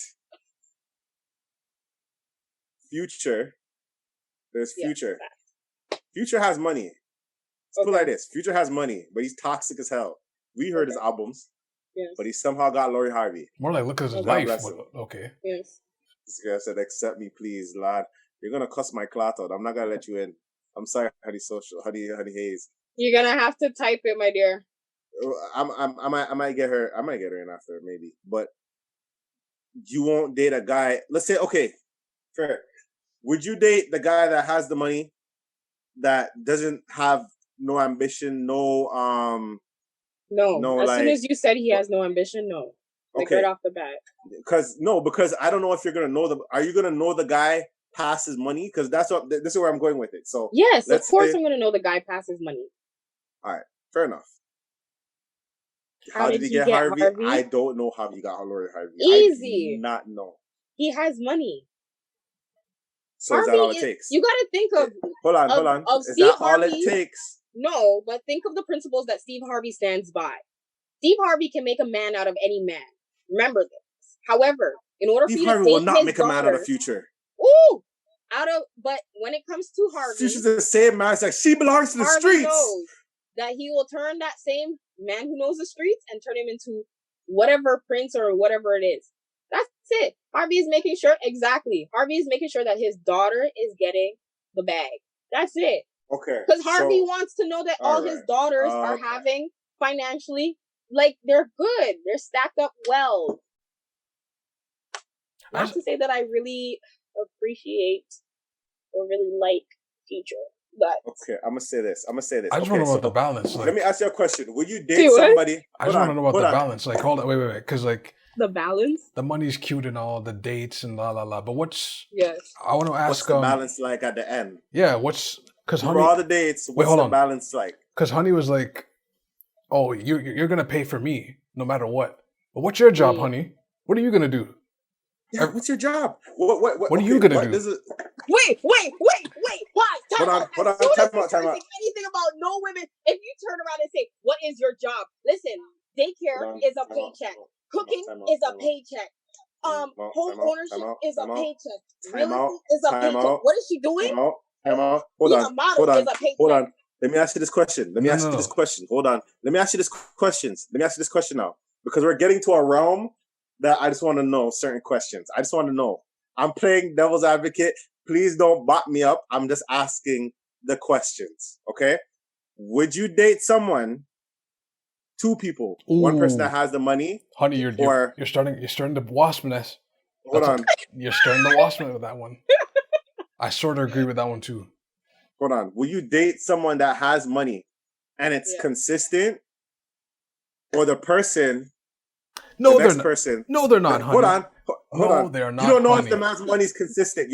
Future? There's Future. Future has money. Put it like this: Future has money, but he's toxic as hell. We heard his albums, but he somehow got Lori Harvey. More like look at his life. Okay. Yes. This girl said, "Accept me, please, lad. You're gonna cuss my clout out. I'm not gonna let you in. I'm sorry, Honey Hayes. You're gonna have to type it, my dear. I might get her. I might get her in after maybe, but you won't date a guy. Let's say, okay, fair. Would you date the guy that has the money, that doesn't have no ambition, no. As soon as you said he has no ambition, no. Like right off the bat. Because I don't know if you're gonna know are you gonna know the guy past his money? Because this is where I'm going with it. So yes, of course I'm gonna know the guy past his money. All right, fair enough. How did he get Harvey? I don't know how he got Lori Harvey. Easy. I do not know. He has money. So Harvey, is that all it takes? You gotta think of hold on. Is Steve that Harvey, all it takes? No, but think of the principles that Steve Harvey stands by. Steve Harvey can make a man out of any man. Remember this. However, in order for you to date his daughter, Steve Harvey will not make a man out of Future. Ooh, but when it comes to Harvey, Future's the same man. It's like she belongs to the streets. Knows that he will turn that same man who knows the streets and turn him into whatever prince or whatever it is. That's it. Harvey is making sure that his daughter is getting the bag. That's it. Okay. Because Harvey wants to know that all his daughters are having financially, like, they're good. They're stacked up well. Not to say that I really appreciate or really like Future. But okay, I'm gonna say this. I just want to know about the balance. Let me ask you a question. Would you date somebody? I just want to know about the balance. Like, hold on, wait. Because, like, the balance? The money's cute and all, the dates and la la la. But yes. I want to ask. What's the balance like at the end? Yeah, because Honey, for all the dates, what's the balance like? Because Honey was like, oh, you're going to pay for me no matter what. But what's your job, Honey? What are you going to do? Yeah, what's your job? What are you going to do? Wait. Why? Hold on. Time out. Anything about no women. If you turn around and say, what is your job? Listen, daycare is a paycheck. Cooking is a paycheck. Home ownership is a paycheck. Real estate is a paycheck. What is she doing? Time out. Hold on. Let me ask you this question. Hold on. Let me ask you this question now. Because we're getting to a realm that I just want to know certain questions. I just want to know. I'm playing devil's advocate. Please don't bot me up. I'm just asking the questions. Okay? Would you date someone, two people, one person that has the money? Honey, you're starting the waspness. Hold on. You're starting the waspness with that one. I sort of agree with that one too. Hold on. Will you date someone that has money and it's consistent? Or the person... No, they're not. No, they're not, honey. Hold on. They're not. You don't know if the man's money is consistent.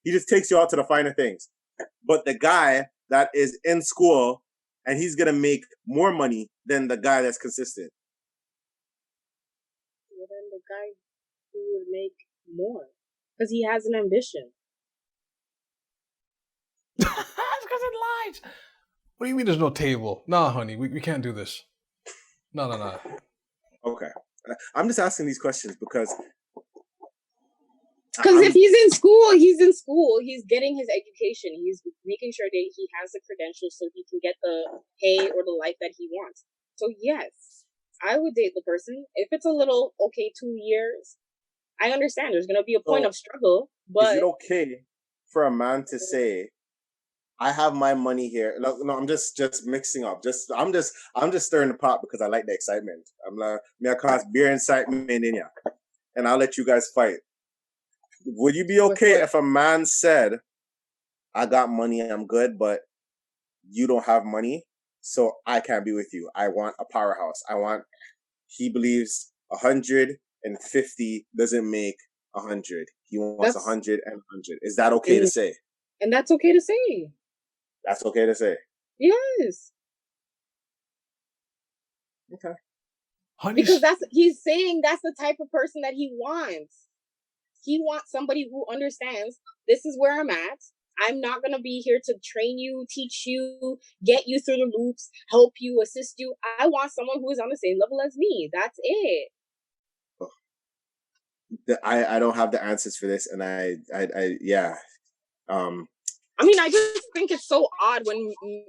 He just takes you out to the finer things. But the guy that is in school and he's going to make more money than the guy that's consistent. Well, then the guy who would make more. Because he has an ambition. That's because it lies. What do you mean there's no table? Nah, honey, we can't do this. No. Okay. I'm just asking these questions because if he's in school, he's getting his education. He's making sure that he has the credentials so he can get the pay or the life that he wants. So yes, I would date the person. If it's a little, 2 years, I understand there's going to be a point of struggle, but... Is it okay for a man to say, I have my money here? No, I'm just mixing up. I'm just stirring the pot because I like the excitement. I'm like, me I cause beer excitement in ya, and I'll let you guys fight. Would you be okay if a man said, I got money, I'm good, but you don't have money, so I can't be with you. I want a powerhouse. He believes 100 and 50 doesn't make 100. He wants 100 and 100. Is that okay to say? And that's okay to say. That's okay to say. Yes. Okay. Because he's saying that's the type of person that he wants. He wants somebody who understands this is where I'm at. I'm not going to be here to train you, teach you, get you through the loops, help you, assist you. I want someone who is on the same level as me. That's it. I don't have the answers for this, and yeah. I mean, I just think it's so odd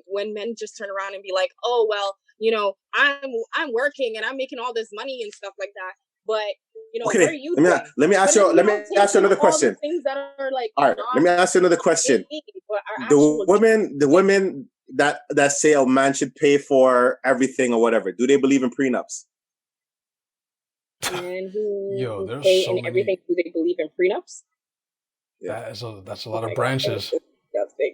when men just turn around and be like, "Oh, well, you know, I'm working and I'm making all this money and stuff like that." But you know, okay, what are you doing? Let me ask you another question. All the things that are like, all right, let me ask you another question. The women that say a man should pay for everything or whatever, do they believe in prenups? Men who there's pay so in many... everything, do they believe in prenups? Yeah. That's a lot of branches.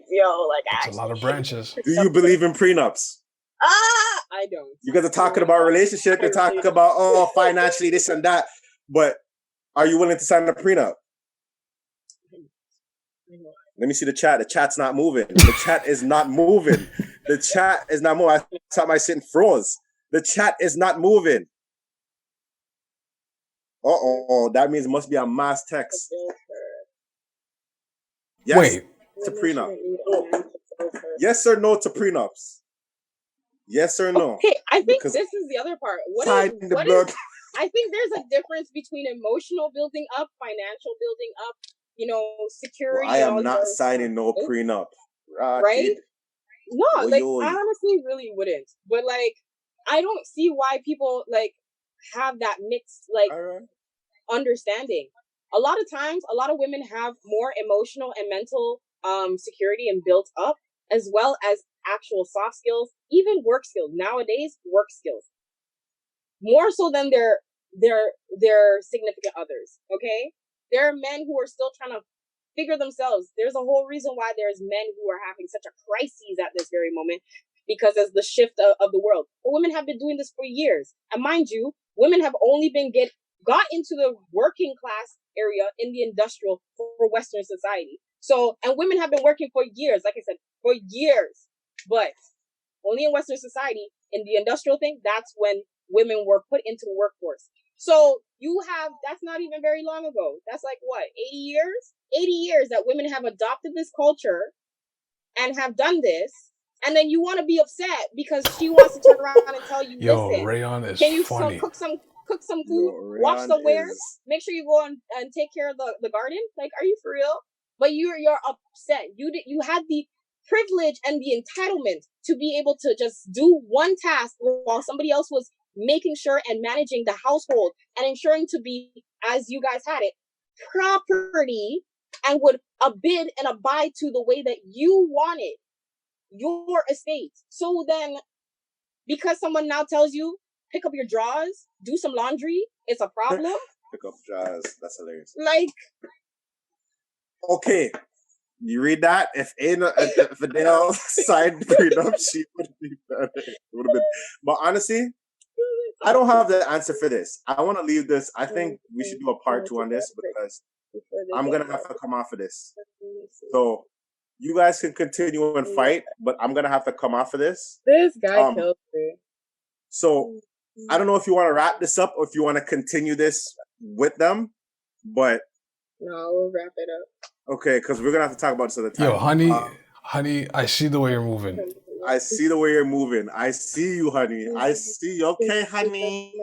Yo, like that's a lot of branches. Do you believe in prenups? I don't. You guys are talking about relationship. You're talking about financially this and that, but are you willing to sign a prenup? Let me see the chat. The chat's not moving. The chat is not moving. The chat is not moving. I thought my sitting froze. The chat is not moving. That means it must be a mass text. Yes. Wait. To prenup. Yes or no to prenups? Yes or no? Okay, I think this is the other part. I think there's a difference between emotional building up, financial building up, security. Well, I am not signing no prenup. Right? No, I honestly really wouldn't. But I don't see why people have that mixed understanding. A lot of times, a lot of women have more emotional and mental security and built up, as well as actual soft skills, even work skills. Nowadays, work skills more so than their significant others. Okay, there are men who are still trying to figure themselves. There's a whole reason why there's men who are having such a crisis at this very moment, because as the shift of the world. But women have been doing this for years, and mind you, women have only got into the working class area in the industrial for Western society. So, and women have been working for years, like I said, for years, but only in Western society. In the industrial thing, that's when women were put into the workforce. So that's not even very long ago. That's 80 years? 80 years that women have adopted this culture and have done this. And then you want to be upset because she wants to turn around and tell you, listen, Rayon is can you funny. cook some food, wash somewhere, make sure you go and take care of the garden? Are you for real? But you're upset. You had the privilege and the entitlement to be able to just do one task while somebody else was making sure and managing the household and ensuring to be, as you guys had it, property, and would abide to the way that you wanted your estate. So then, because someone now tells you, pick up your drawers, do some laundry, it's a problem. Pick up drawers. That's hilarious. Okay. You read that? If Adele signed prenup, she would be better. Would have been. But honestly, I don't have the answer for this. I want to leave this. I think we should do a part 2 on this because I'm gonna have to come off of this. So you guys can continue and fight, but I'm gonna have to come off of this. This guy killed me. So I don't know if you want to wrap this up or if you want to continue this with them, but no, we'll wrap it up. Okay, because we're gonna have to talk about this other time. Yo, honey, I see the way you're moving. I see the way you're moving. I see you, honey. I see you. Okay, honey.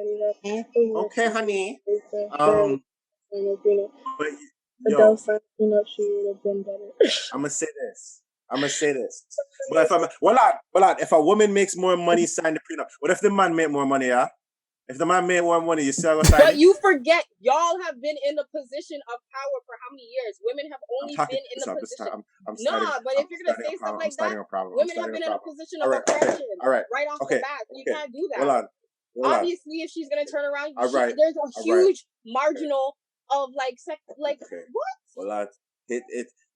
Okay, honey. But yo, I'm gonna say this. But if a woman makes more money, sign the prenup. What if the man make more money? Yeah. If the man made more money, you still gonna sign it? But you forget, y'all have been in a position of power for how many years? Women have only been in the position. But if you're gonna say stuff like that, women have been in a position of oppression right off the bat. You can't do that. Hold on. Obviously, if she's gonna turn around, there's a huge marginal of what? Hold on.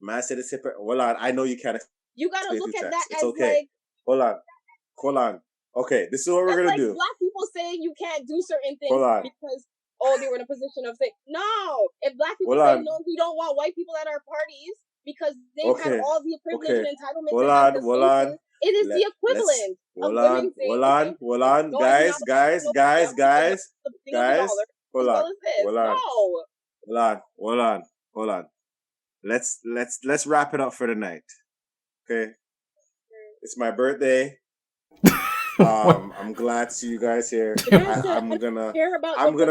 Man said it's hypocrite. Hold on. I know you can't. You gotta look at that as okay. Hold on. Okay, this is what we're gonna do. Black people saying you can't do certain things because oh, they were in a position of saying, no. If black people say, no, we don't want white people at our parties because they've had all the privilege and entitlement to have the spaces, it is the equivalent of women saying, hold on, guys, hold on. Let's wrap it up for the night. Okay. It's my birthday. I'm glad to see you guys here. I'm gonna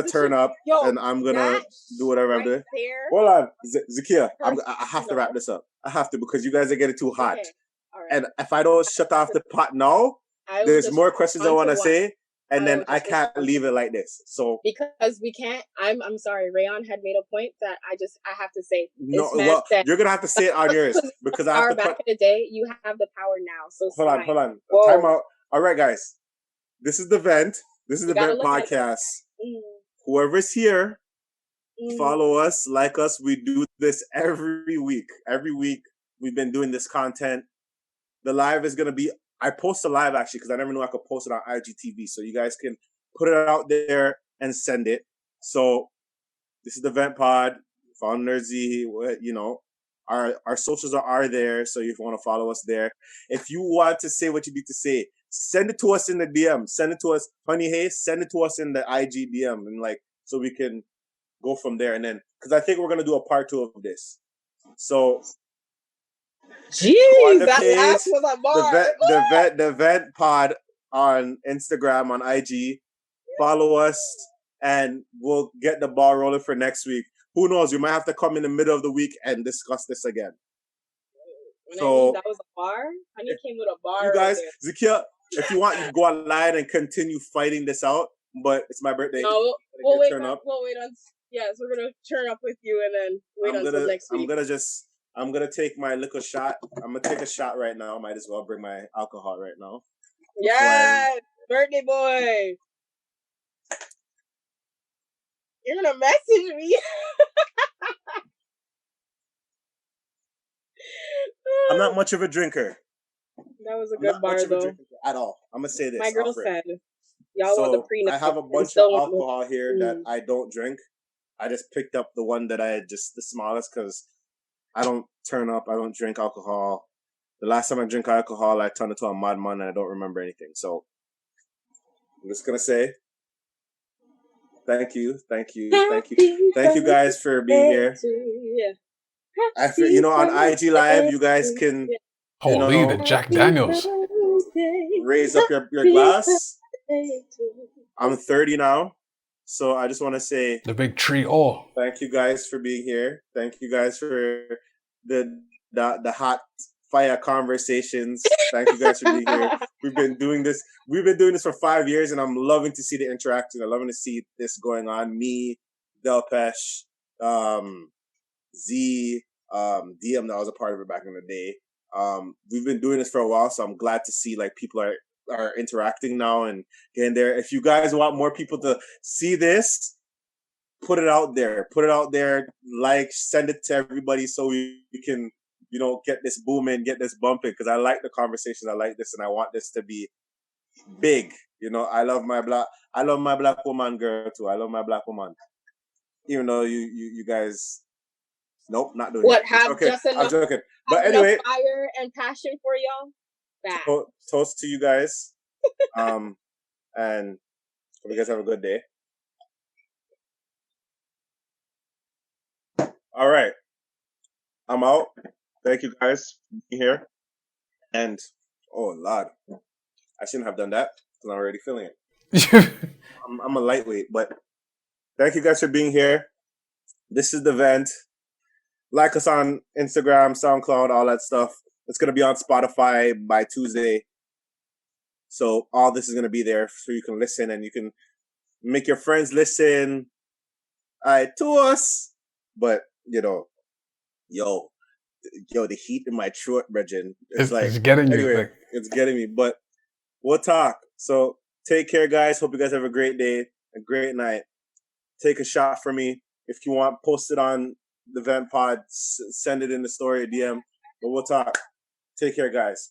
turn up and I'm gonna do whatever I'm doing. Hold on, Zakia. I have to wrap this up. I have to because you guys are getting too hot. Okay. All right. And if I don't shut off the pot now, there's more questions I want to say, and then I can't leave it like this. So because we can't. I'm sorry. Rayon had made a point that I have to say. No, well, you're gonna have to say it on yours because I have to. Back in the day, you have the power now. So hold on. Whoa. Time out. All right, guys. This is the vent. This is the vent podcast. Whoever's here, follow us, like us. We do this every week. Every week we've been doing this content. The live is gonna be. I post a live actually because I never knew I could post it on IGTV. So you guys can put it out there and send it. So this is the vent pod. Follow Nerdsy. You know, our socials are there. So if you want to follow us there, if you want to say what you need to say. Send it to us in the DM. Send it to us, Honey Hayes. Send it to us in the IG DM, and so we can go from there. And then, because I think we're gonna do a part 2 of this. So, jeez, that last was a bar. The vent pod on Instagram on IG. Follow us, and we'll get the ball rolling for next week. Who knows? We might have to come in the middle of the week and discuss this again. So that was a bar. Honey came with a bar. You guys, Zakia. If you want, you can go online and continue fighting this out. But it's my birthday. No, we'll wait on. Yes, we're gonna turn up with you and then wait until next week. I'm gonna take my liquor shot. I'm gonna take a shot right now. Might as well bring my alcohol right now. Yes, birthday boy. You're gonna message me. I'm not much of a drinker. That was a good bar, though. At all. I'm gonna say this. My girl said, "Y'all want the pre." I have a bunch of alcohol here that I don't drink. I just picked up the one that I had the smallest because I don't turn up. I don't drink alcohol. The last time I drink alcohol, I turned into a madman and I don't remember anything. So I'm just gonna say, thank you guys for being here. On IG Live, you guys can. Holy, the Jack Daniels. Raise up your glass. I'm 30 now, so I just want to say the big tree. Oh, thank you guys for being here. Thank you guys for the hot fire conversations. Thank you guys for being here. We've been doing this for 5 years, and I'm loving to see the interaction. I'm loving to see this going on. Me, Delpesh, Z, DM that was a part of it back in the day. We've been doing this for a while, so I'm glad to see people are interacting now and getting there. If you guys want more people to see this, put it out there. Send it to everybody so we can, get this booming, get this bumping. Because I like the conversations, I like this, and I want this to be big. I love my black woman girl too. I love my black woman. Even though you guys. Nope, not doing it. I'm joking. But anyway, fire and passion for y'all. Toast to you guys. And hope you guys have a good day. All right. I'm out. Thank you guys for being here. And oh Lord, I shouldn't have done that because I'm already feeling it. I'm a lightweight, but thank you guys for being here. This is the vent. Like us on Instagram, SoundCloud, all that stuff. It's going to be on Spotify by Tuesday. So all this is going to be there so you can listen and you can make your friends listen to us. But, the heat in my throat, Regin. It's getting anyway, you. It's getting me. But we'll talk. So take care, guys. Hope you guys have a great day, a great night. Take a shot for me. If you want, post it on the vent pod, send it in the story, DM. But we'll talk. Take care, guys.